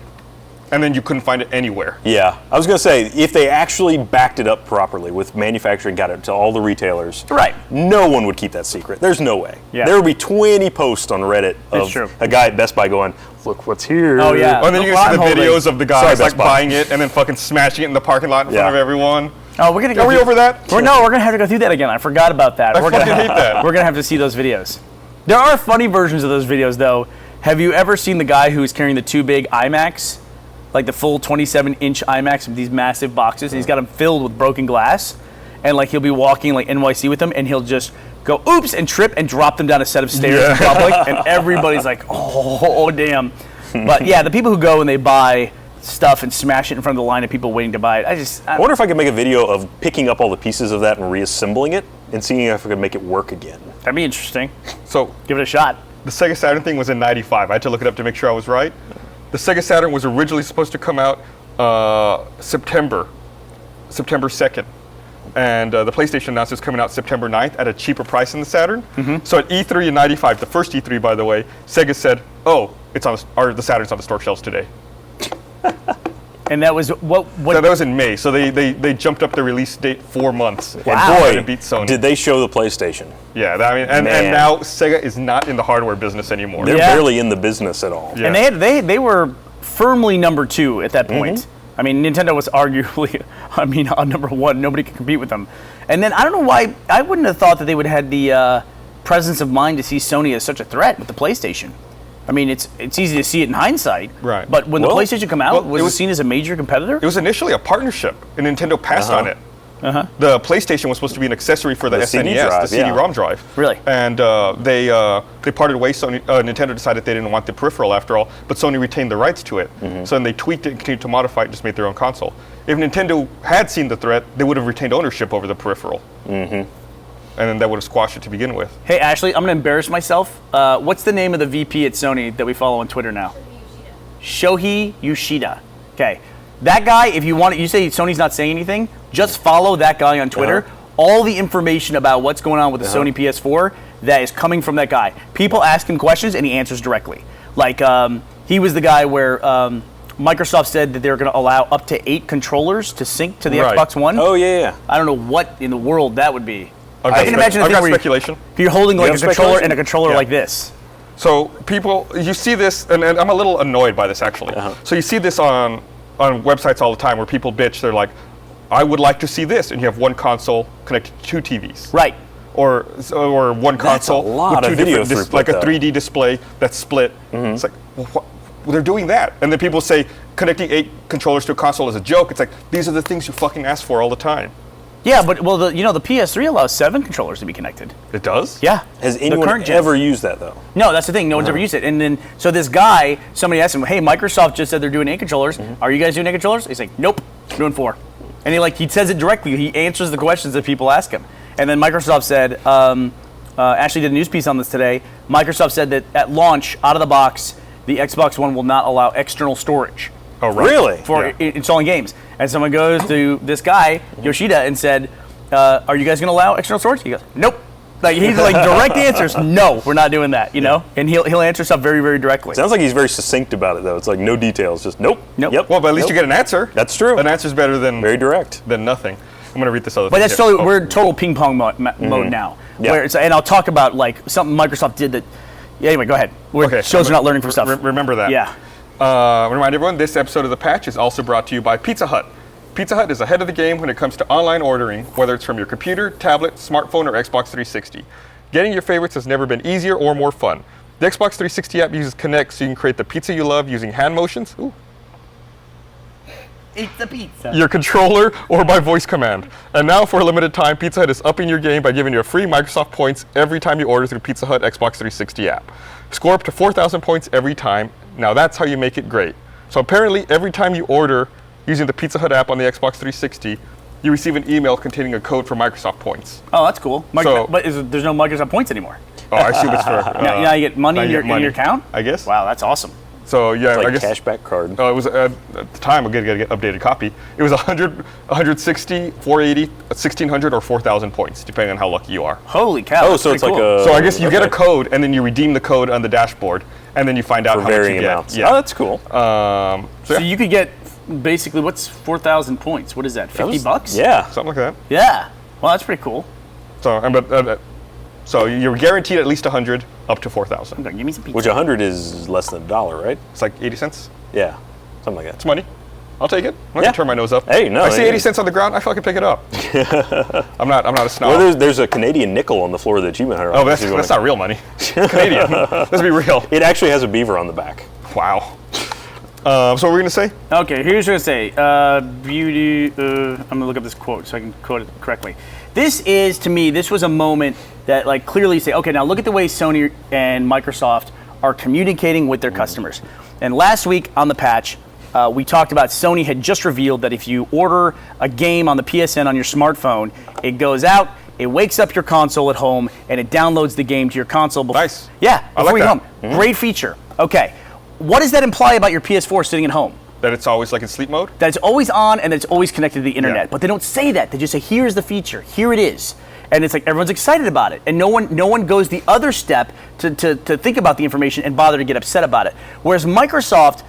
And then you couldn't find it anywhere. Yeah, I was going to say, if they actually backed it up properly with manufacturing, got it to all the retailers, Right. no one would keep that secret. There's no way. Yeah. There would be 20 posts on Reddit It's of true. a guy at Best Buy going, look what's here. Oh, yeah. And then you Well, can see the I'm holding. videos of the guys Sorry, like Best Buy. buying it and then fucking smashing it in the parking lot in front of everyone. Oh, we're gonna go. Are we over that? We're gonna have to go through that again. I forgot about that. I fucking hate that. We're gonna have to see those videos. There are funny versions of those videos, though. Have you ever seen the guy who's carrying the 2 big iMacs, like the full 27-inch iMacs with these massive boxes? And he's got them filled with broken glass, and like he'll be walking like NYC with them, and he'll just go oops and trip and drop them down a set of stairs in public, and everybody's like, oh damn. But yeah, the people who go and they buy stuff and smash it in front of the line of people waiting to buy it. I wonder if I could make a video of picking up all the pieces of that and reassembling it and seeing if I could make it work again. That'd be interesting. So Give it a shot. the Sega Saturn thing was in '95. I had to look it up to make sure I was right. The Sega Saturn was originally supposed to come out September 2nd. And the PlayStation announced it's coming out September 9th at a cheaper price than the Saturn. So at E3 in '95, the first E3, by the way, Sega said, "Oh, the Saturn's on the store shelves today." And that was what? So that was in May. So they jumped up the release date 4 months. And to boy, beat Sony. did they show the PlayStation. Yeah, and now Sega is not in the hardware business anymore. They're barely in the business at all. Yeah. And they were firmly number 2 at that point. I mean, Nintendo was arguably, on number 1. Nobody could compete with them. And then I don't know why I wouldn't have thought that they would have had the presence of mind to see Sony as such a threat with the PlayStation. I mean, it's easy to see it in hindsight. Right. But when the PlayStation came out, was it seen as a major competitor? It was initially a partnership, and Nintendo passed on it. The PlayStation was supposed to be an accessory for the SNES, CD-ROM, the CD-ROM drive. Really? And they parted ways. Nintendo decided they didn't want the peripheral after all, but Sony retained the rights to it. So then they tweaked it and continued to modify it and just made their own console. If Nintendo had seen the threat, they would have retained ownership over the peripheral. And then that would have squashed it to begin with. Hey, Ashley, I'm going to embarrass myself. What's the name of the VP at Sony that we follow on Twitter now? Shohei Yoshida. Okay. That guy, if you want, you say Sony's not saying anything, just follow that guy on Twitter. All the information about what's going on with the Sony PS4 that is coming from that guy. People ask him questions and he answers directly. Like, he was the guy where Microsoft said that they were going to allow up to 8 controllers to sync to the Xbox One. Oh, yeah. I don't know what in the world that would be. I can imagine I've got where speculation. You're holding like a controller and a controller like this. So people, you see this, and I'm a little annoyed by this actually. So you see this on websites all the time where people bitch. They're like, I would like to see this, and you have one console connected to 2 TVs. Right. Or one console with 2 different, like a 3D display that's split. It's like, well, they're doing that. And then people say connecting 8 controllers to a console is a joke. It's like, these are the things you fucking ask for all the time. Yeah, but the PS3 allows 7 controllers to be connected. It does? Yeah. Has anyone ever used that, though? No, that's the thing. No one's ever used it. And then, so this guy, somebody asked him, hey, Microsoft just said they're doing 8 controllers. Are you guys doing 8 controllers? He's like, nope, we're doing 4. And he says it directly. He answers the questions that people ask him. And then Microsoft said, Ashley did a news piece on this today. Microsoft said that at launch, out of the box, the Xbox One will not allow external storage. Oh, right. Really? For installing games. And someone goes to this guy, Yoshida, and said, are you guys going to allow external storage? He goes, nope. Like, he's like, direct answers, no, we're not doing that, you know? And he'll answer stuff very, very directly. Sounds like he's very succinct about it, though. It's like no details, just nope. Yep. Well, but at least you get an answer. That's true. An answer's better than very direct than nothing. I'm going to read this other But thing. that's totally, we're in total ping pong mode now. Yeah. Where it's, and I'll talk about, like, something Microsoft did that, anyway, go ahead. Shows you're not learning from stuff. Remember that. Yeah. Remind everyone, this episode of The Patch is also brought to you by Pizza Hut. Pizza Hut is ahead of the game when it comes to online ordering, whether it's from your computer, tablet, smartphone, or Xbox 360. Getting your favorites has never been easier or more fun. The Xbox 360 app uses Connect so you can create the pizza you love using hand motions. Ooh. Eat the pizza. Your controller or by voice command. And now for a limited time, Pizza Hut is upping your game by giving you a free Microsoft points every time you order through Pizza Hut Xbox 360 app. Score up to 4,000 points every time. Now that's how you make it great. So apparently every time you order using the Pizza Hut app on the Xbox 360, you receive an email containing a code for Microsoft points. Oh, that's cool. But there's no Microsoft points anymore. Oh, I assume it's for... now you get money in your account? I guess. Wow, that's awesome. So yeah, it's like I guess cashback card. It was at the time. I'll get an updated copy. It was 100, 160, 480, 1,600, or 4,000 points, depending on how lucky you are. Holy cow! Oh, so it's like a. So I guess you get a code, and then you redeem the code on the dashboard, and then you find out how much you amounts. get. Yeah. Oh, that's cool. So you could get basically what's 4,000 points? What is that? $50? Yeah, something like that. Yeah. Well, that's pretty cool. So so you're guaranteed at least 100 up to 4,000. Okay, give me some pizza. Which 100 is less than $1, right? It's like 80 cents. Yeah, something like that. It's money. I'll take it. I'm not gonna turn my nose up. Hey, no. I see 80 cents on the ground. I fucking pick it up. I'm not a snob. Well, there's a Canadian nickel on the floor of the Achievement Hunter. Oh, that's not real money. Canadian. Let's be real. It actually has a beaver on the back. Wow. So what were we gonna say? Okay, here's what I'm gonna say. Beauty. I'm gonna look up this quote so I can quote it correctly. This is, to me, this was a moment that, like, clearly say, okay, now look at the way Sony and Microsoft are communicating with their customers. And last week on the patch, we talked about Sony had just revealed that if you order a game on the PSN on your smartphone, it goes out, it wakes up your console at home, and it downloads the game to your console. Nice. Yeah, I before like you that. home. Great feature. Okay, what does that imply about your PS4 sitting at home? That it's always like in sleep mode? That it's always on and that it's always connected to the internet. Yeah. But they don't say that. They just say, here's the feature. Here it is. And it's like everyone's excited about it. And no one goes the other step to think about the information and bother to get upset about it. Whereas Microsoft,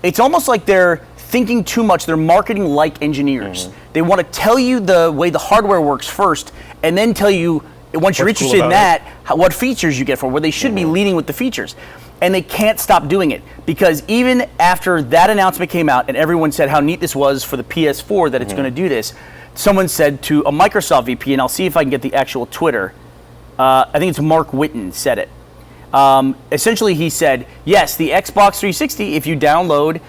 it's almost like they're thinking too much. They're marketing like engineers. They want to tell you the way the hardware works first, and then tell you, once you're interested in that, what features you get for it, where they should be leading with the features. And they can't stop doing it, because even after that announcement came out and everyone said how neat this was for the PS4 that it's going to do this, someone said to a Microsoft VP, and I'll see if I can get the actual Twitter, I think it's Mark Whitten said it. Essentially, he said, yes, the Xbox 360, if you download,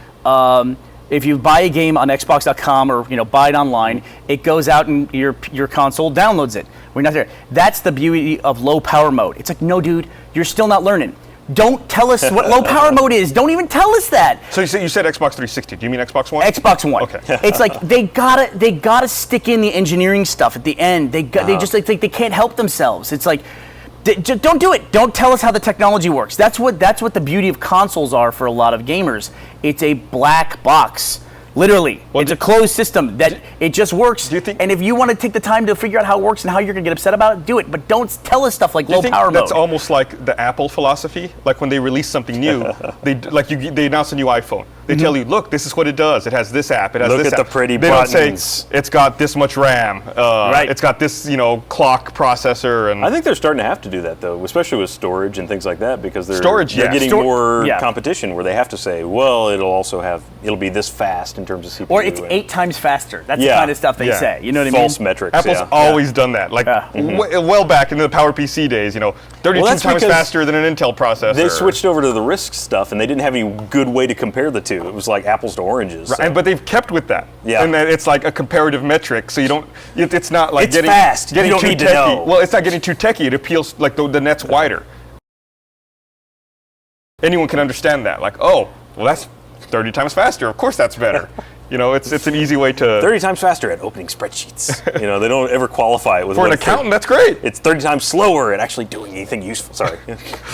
if you buy a game on Xbox.com or buy it online, it goes out and your console downloads it. We're not there. That's the beauty of low power mode. It's like, no, dude, you're still not learning. Don't tell us what low power mode is. Don't even tell us that. So you said Xbox 360. Do you mean Xbox One? Xbox One. Okay. It's like they gotta stick in the engineering stuff at the end. They just like they can't help themselves. It's like, don't do it. Don't tell us how the technology works. That's what the beauty of consoles are for a lot of gamers. It's a black box. Literally, it's a closed system that it just works. Do you think, and if you want to take the time to figure out how it works and how you're going to get upset about it, do it. But don't tell us stuff like low power mode. That's almost like the Apple philosophy. Like when they release something new, they announce a new iPhone. They tell you, look, this is what it does. It has this app. It has this app. Look at the pretty buttons. They don't say it's got this much RAM. Right. It's got this clock processor. And I think they're starting to have to do that though, especially with storage and things like that, because they're getting more competition where they have to say, well, it'll be this fast in terms of CPU. Or it's 8 times faster. That's the kind of stuff they say. You know what I mean? False metrics. Apple's always done that. Like well back in the PowerPC days, 32 times faster than an Intel processor. They switched over to the RISC stuff, and they didn't have any good way to compare the two. It was like apples to oranges. Right, so. but they've kept with that. Yeah. And it's like a comparative metric, so you don't. It's not like it's fast. Getting you don't too need techie. to know. Well, it's not getting too techie. It appeals like the net's wider. Anyone can understand that. Like, oh, well, that's 30 times faster. Of course, that's better. It's an easy way to 30 times faster at opening spreadsheets. They don't ever qualify it with for an accountant. That's great. It's 30 times slower at actually doing anything useful. Sorry.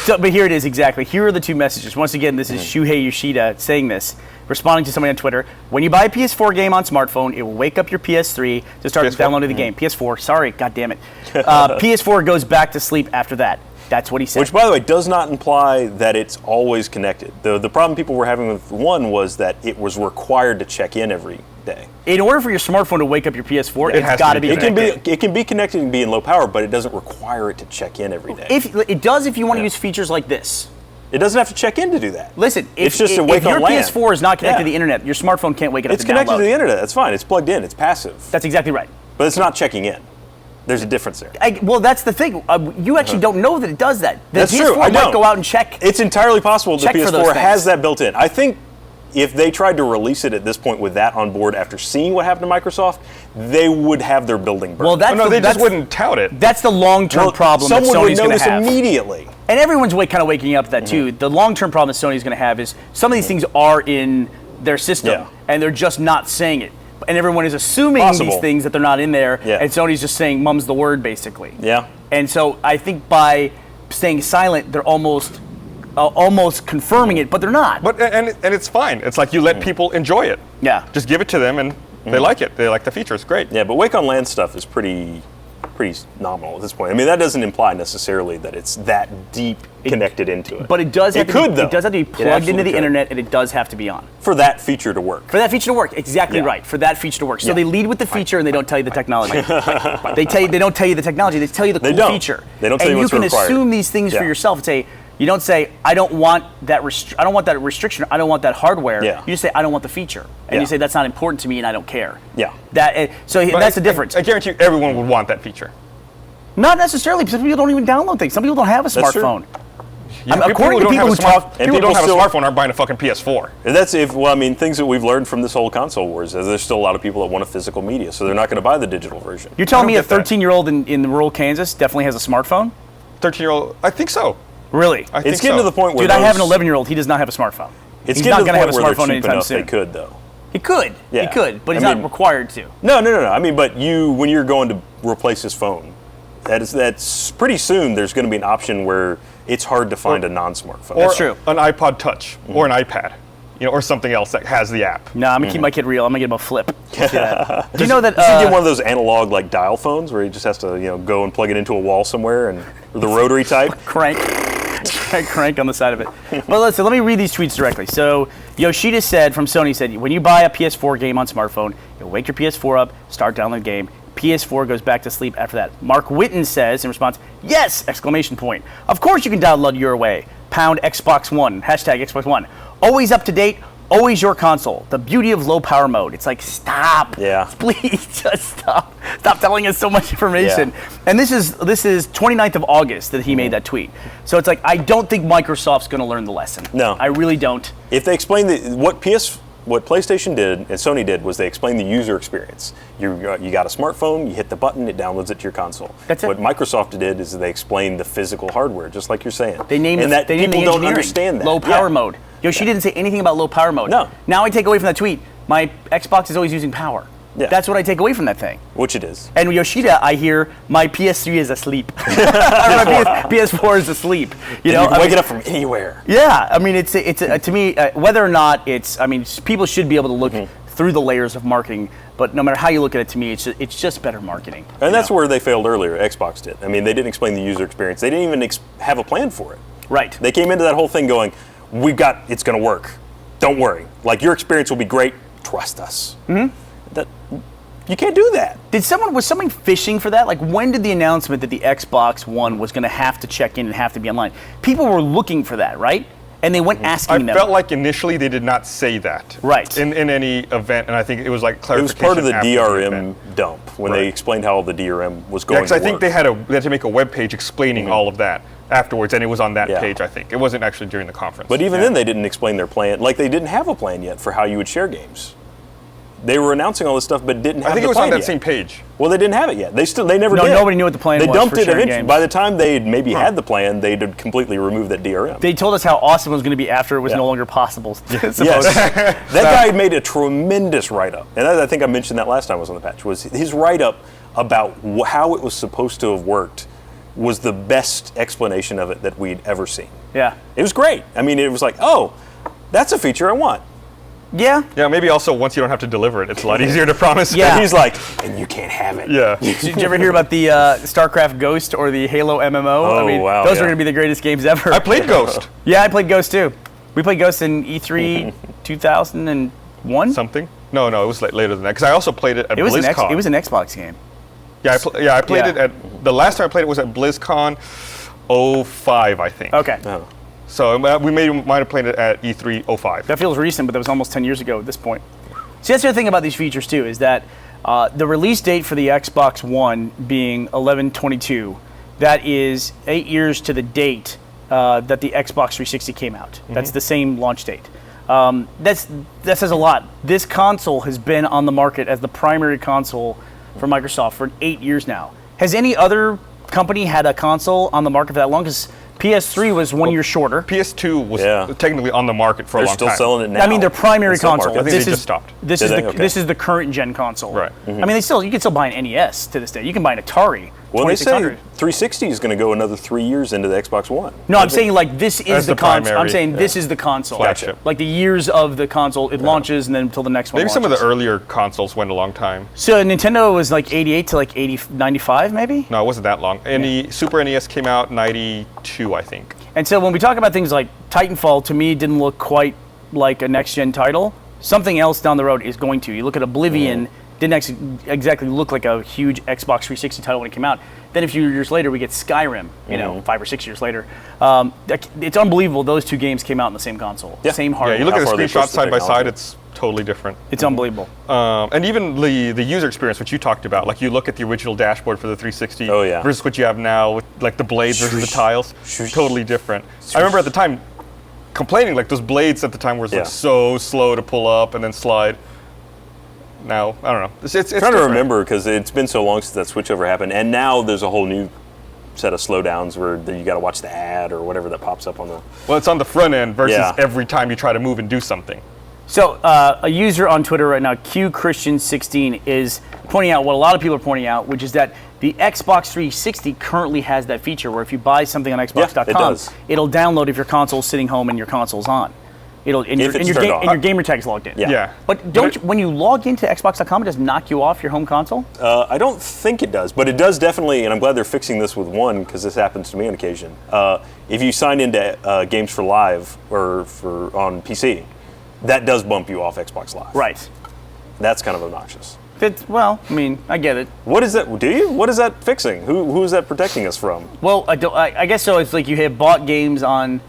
But here it is exactly. Here are the two messages. Once again, this is Shuhei Yoshida saying this, responding to somebody on Twitter. When you buy a PS4 game on smartphone, it will wake up your PS3 to start downloading the game. PS4. Sorry, God damn it. PS4 goes back to sleep after that. That's what he said. Which, by the way, does not imply that it's always connected. The problem people were having with one was that it was required to check in every day. In order for your smartphone to wake up your PS4, it's got to be connected. It can be connected and be in low power, but it doesn't require it to check in every day. It does if you want to use features like this. It doesn't have to check in to do that. Listen, it's just a wake on LAN. If your PS4 is not connected to the internet, your smartphone can't wake it up It's connected to the internet. That's fine. It's plugged in. It's passive. That's exactly right. But it's not checking in. There's a difference there. Well, that's the thing. You actually don't know that it does that. The That's PS4 true. I might go out and check. It's entirely possible the PS4 has that built in. I think if they tried to release it at this point with that on board after seeing what happened to Microsoft, they would have their building burned. Well, they just wouldn't tout it. That's the long-term problem that someone Sony's would going to have. notice immediately. And everyone's kind of waking up to that too. The long-term problem that Sony's going to have is some of these things are in their system, and they're just not saying it. And everyone is assuming these things that they're not in there, and Sony's just saying mum's the word, basically. Yeah. And so I think by staying silent, they're almost confirming it, but they're not. But and it's fine. It's like you let people enjoy it. Yeah. Just give it to them, and they like it. They like the features. Great. Yeah, but Wake on LAN stuff is pretty nominal at this point. I mean, that doesn't imply necessarily that it's that deep connected into it. But it does have though. It does have to be plugged into the internet, and it does have to be on. For that feature to work. For that feature to work, exactly right. For that feature to work. So they lead with the feature, and they don't tell you the technology. They don't tell you the technology. They tell you the cool feature. They don't tell you what's required. And you can assume these things for yourself and say, you don't say, I don't want that restriction. I don't want that hardware. Yeah. You just say, I don't want the feature. And you say, that's not important to me, and I don't care. Yeah. So that's the difference. I guarantee you everyone would want that feature. Not necessarily, because some people don't even download things. Some people don't have a smartphone. According to people who talk, people who don't have a smartphone aren't buying a fucking PS4. Things that we've learned from this whole console wars is there's still a lot of people that want a physical media, so they're not going to buy the digital version. You're telling me a 13-year-old in rural Kansas definitely has a smartphone? 13-year-old, I think so. Really? It's getting to the point where I have an 11-year-old. He does not have a smartphone. He's not going to have a smartphone anytime soon. They could, though. He could. Yeah. He could, but he's not required to. No. I mean, but when you're going to replace his phone, that's pretty soon. There's going to be an option where it's hard to find a non-smartphone. That's true. An iPod Touch or an iPad, or something else that has the app. No, I'm gonna keep my kid real. I'm gonna get him a Flip. Do you know that? You should get one of those analog dial phones where he just has to go and plug it into a wall somewhere, and the rotary type. Crank. crank on the side of it. But listen, let me read these tweets directly. So Yoshida said from Sony said, when you buy a PS4 game on smartphone, you'll wake your PS4 up, start downloading the game. PS4 goes back to sleep after that. Mark Witten says in response, yes! Exclamation point. Of course you can download your way. Pound Xbox One. Hashtag Xbox One. Always up to date. Always your console. The beauty of low power mode. It's like, stop. Yeah. Please just stop. Stop telling us so much information. Yeah. And this is 29th of August that he made that tweet. So it's like, I don't think Microsoft's going to learn the lesson. No. I really don't. If they explain what PlayStation did and Sony did was they explained the user experience. You got a smartphone, you hit the button, it downloads it to your console. That's it. What Microsoft did is they explained the physical hardware, just like you're saying. They named and that they named people the don't understand that. low power mode. Yoshi didn't say anything about low power mode. No. Now I take away from that tweet, my Xbox is always using power. Yeah. That's what I take away from that thing. Which it is. And Yoshida, I hear my PS3 is asleep. My PS4 is asleep. You know, can wake it up from anywhere. Yeah, I mean, it's to me, whether or not it's, I mean, people should be able to look through the layers of marketing. But no matter how you look at it, to me, it's just better marketing. And that's where they failed earlier. Xbox did. I mean, they didn't explain the user experience. They didn't even have a plan for it. Right. They came into that whole thing going, it's going to work. Don't worry. Like, your experience will be great. Trust us. Mm-hmm. You can't do that. Was someone fishing for that? Like, when did the announcement that the Xbox One was going to have to check in and have to be online? People were looking for that, right? And they went asking them. I felt like initially they did not say that. Right. In any event, and I think it was like clarification. It was part of the after DRM dump when they explained how all the DRM was going. Yeah, because I think they had to make a web page explaining all of that afterwards, and it was on that page. I think it wasn't actually during the conference. But even then, they didn't explain their plan. Like, they didn't have a plan yet for how you would share games. They were announcing all this stuff, but didn't have the plan. I think it was on that yet. Same page. Well, they didn't have it yet. They never did. Nobody knew what the plan was. They dumped for it sharing eventually. games. By the time they maybe had the plan, they'd completely removed that DRM. They told us how awesome it was going to be after it was no longer possible. Yes. That guy made a tremendous write-up. And I think I mentioned that last time I was on the patch, was his write-up about how it was supposed to have worked was the best explanation of it that we'd ever seen. Yeah. It was great. I mean, it was like, oh, that's a feature I want. Yeah. Yeah, maybe also once you don't have to deliver it, it's a lot easier to promise. Yeah. And he's like, and you can't have it. Yeah. Did you ever hear about the StarCraft Ghost or the Halo MMO? Oh, I mean, wow, those are going to be the greatest games ever. I played Ghost. Yeah, I played Ghost too. We played Ghost in E3 2001. Something? No, it was later than that. Because I also played it at BlizzCon. It was an Xbox game. Yeah, I played it at, the last time I played it was at BlizzCon 05, I think. Okay. Oh. So we might have played it at E3 05. That feels recent, but that was almost 10 years ago at this point. See, that's the other thing about these features too, is that the release date for the Xbox One being 11/22, that is 8 years to the date that the Xbox 360 came out. Mm-hmm. That's the same launch date. That says a lot. This console has been on the market as the primary console for Microsoft for 8 years now. Has any other company had a console on the market for that long? Because PS3 was 1 year shorter. PS2 was technically on the market for a long time. They're still selling it now. I mean, their primary console. I think they just stopped. This is the current gen console. Right. Mm-hmm. I mean, you can still buy an NES to this day. You can buy an Atari. Well, they say 2600. 360 is going to go another 3 years into the Xbox One. No, I'm saying like this is the console. I'm saying this is the console. Flagship. Like the years of the console, it launches and then until the next one. Maybe launches. some of the earlier consoles went a long time. So Nintendo was like 88 to like 95 maybe? No, it wasn't that long. Super NES came out 92, I think. And so when we talk about things like Titanfall, to me, didn't look quite like a next-gen title. Something else down the road is going to. You look at Oblivion, didn't exactly look like a huge Xbox 360 title when it came out. Then a few years later, we get Skyrim, 5 or 6 years later. It's unbelievable those two games came out on the same console, same hardware. Yeah, you look at the screenshots side by side, it's totally different. It's unbelievable. And even the user experience, which you talked about, like you look at the original dashboard for the 360 versus what you have now with like the blades versus the tiles, totally different. I remember at the time complaining like those blades at the time were like so slow to pull up and then slide. Now, I don't know. It's trying to remember because it's been so long since that switchover happened, and now there's a whole new set of slowdowns where you got to watch the ad or whatever that pops up on the. Well, it's on the front end versus every time you try to move and do something. So a user on Twitter right now, QChristian16, is pointing out what a lot of people are pointing out, which is that the Xbox 360 currently has that feature where if you buy something on Xbox.com, it'll download if your console's sitting home and your console's on. It'll and If your, it's and your, turned ga- off. and your gamer tag's logged in. Yeah. But when you log into Xbox.com, it does knock you off your home console? I don't think it does, but it does definitely, and I'm glad they're fixing this with One, because this happens to me on occasion. If you sign into Games for Live or on PC, that does bump you off Xbox Live. Right. That's kind of obnoxious. Well, I mean, I get it. What is that? Do you? What is that fixing? Who is that protecting us from? Well, I guess so. It's like you have bought games on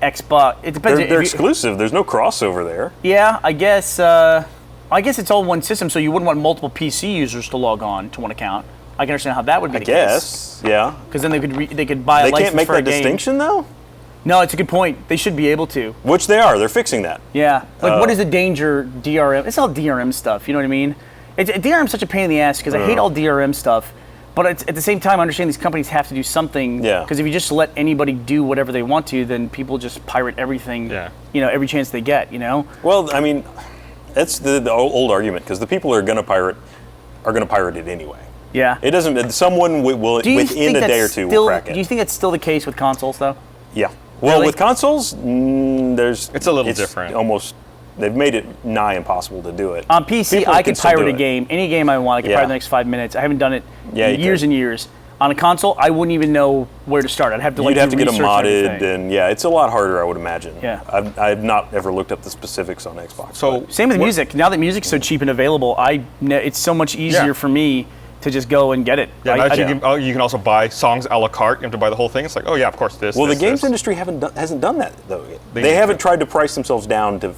Xbox. It depends. They're exclusive. There's no crossover there. Yeah, I guess. I guess it's all one system, so you wouldn't want multiple PC users to log on to one account. I can understand how that would be I the guess. Yeah. Because then they could buy a They license can't make for a that game. distinction though. No, it's a good point. They should be able to. Which they are. They're fixing that. Yeah. Like, what is the danger DRM? It's all DRM stuff. You know what I mean? DRM's such a pain in the ass because I hate all DRM stuff. But at the same time, I understand these companies have to do something. Yeah. Because if you just let anybody do whatever they want to, then people just pirate everything. Yeah. You know, every chance they get. You know. Well, I mean, that's the old argument because the people who are going to pirate it anyway. Yeah. It doesn't. Someone will Do you within think a day or that's two still, will crack it. Do you think that's still the case with consoles, though? Yeah. Well, Really? with consoles, it's a little different. Almost, they've made it nigh impossible to do it. On PC, People I can still pirate do a it. game, any game I want. I can pirate in the next 5 minutes. I haven't done it Yeah, in you years can. and years. On a console, I wouldn't even know where to start. I'd have to You'd have to do get them research and modded, everything. and yeah, it's a lot harder, I would imagine. Yeah. I've not ever looked up the specifics on Xbox. So but- Same with music. Now that music's so cheap and available, it's so much easier Yeah. for me to just go and get it. yeah, now that you can also buy songs a la carte. You have to buy the whole thing. It's like, oh yeah, of course this. well, this, the games this. industry hasn't done that though yet. They They need haven't to. tried to price themselves down to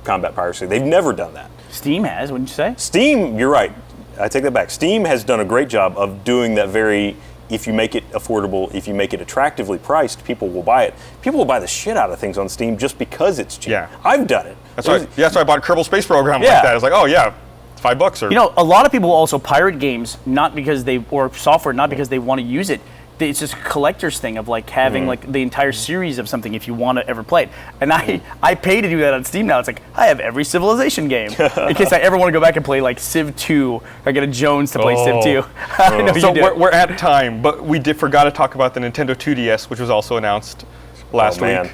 combat piracy. They've never done that. Steam has, wouldn't you say? Steam, you're right. I take that back. Steam has done a great job of doing that very. If you make it affordable, if you make it attractively priced, people will buy it. People will buy the shit out of things on Steam just because it's cheap. Yeah. I've done it. That's why I bought a Kerbal Space Program Yeah. like that. It's like, oh yeah, $5 or. You know, a lot of people also pirate games not because or software not because they want to use it. It's just a collector's thing of like having like the entire series of something if you want to ever play it. And I pay to do that on Steam now. It's like I have every Civilization game in case I ever want to go back and play like Civ 2 or get a Jones to play Civ 2. I know So you do. we're at time, but we forgot to talk about the Nintendo 2DS, which was also announced last man. week.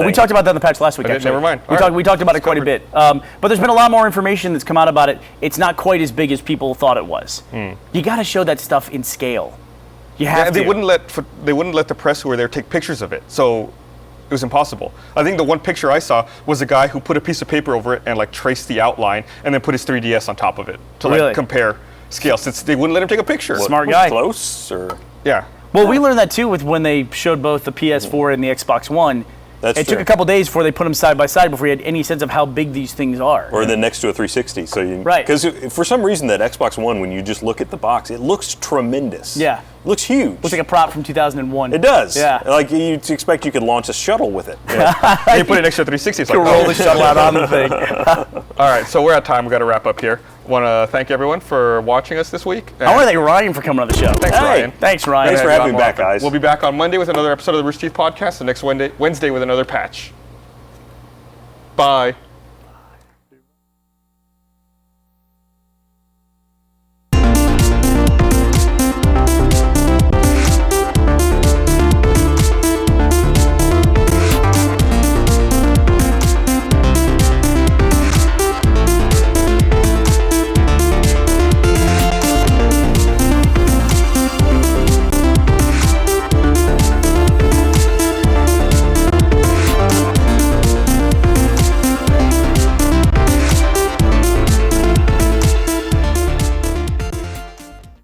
We talked about that in the patch last week. Okay, Actually, never mind. We All talked. right. We talked about it quite a Covered. bit. But there's been a lot more information that's come out about it. It's not quite as big as people thought it was. You got to show that stuff in scale. You have Yeah, to. they wouldn't let the press who were there take pictures of it. So it was impossible. I think the one picture I saw was a guy who put a piece of paper over it and like traced the outline and then put his 3DS on top of it to Really? like compare scale since they wouldn't let him take a picture. Smart guy. Close or Yeah. Well, we learned that too with when they showed both the PS4 and the Xbox One. That's it true. took a couple days before they put them side by side before you had any sense of how big these things are. or then next to a 360. So you Right. because for some reason that Xbox One, when you just look at the box, it looks tremendous. Yeah. It looks huge. Looks like a prop from 2001. It does. Yeah. Like you'd expect you could launch a shuttle with it. You put an extra 360. It's like, Roll oh. the shuttle out on the thing. All right, so we're at time. We've got to wrap up here. Want to thank everyone for watching us this week. I want to thank Ryan for coming on the show. Thanks, Hey, Ryan. Thanks, Ryan. Thanks for Glad to having have me you back, on more. guys. We'll be back on Monday with another episode of the Rooster Teeth podcast, and next Wednesday with another patch. Bye.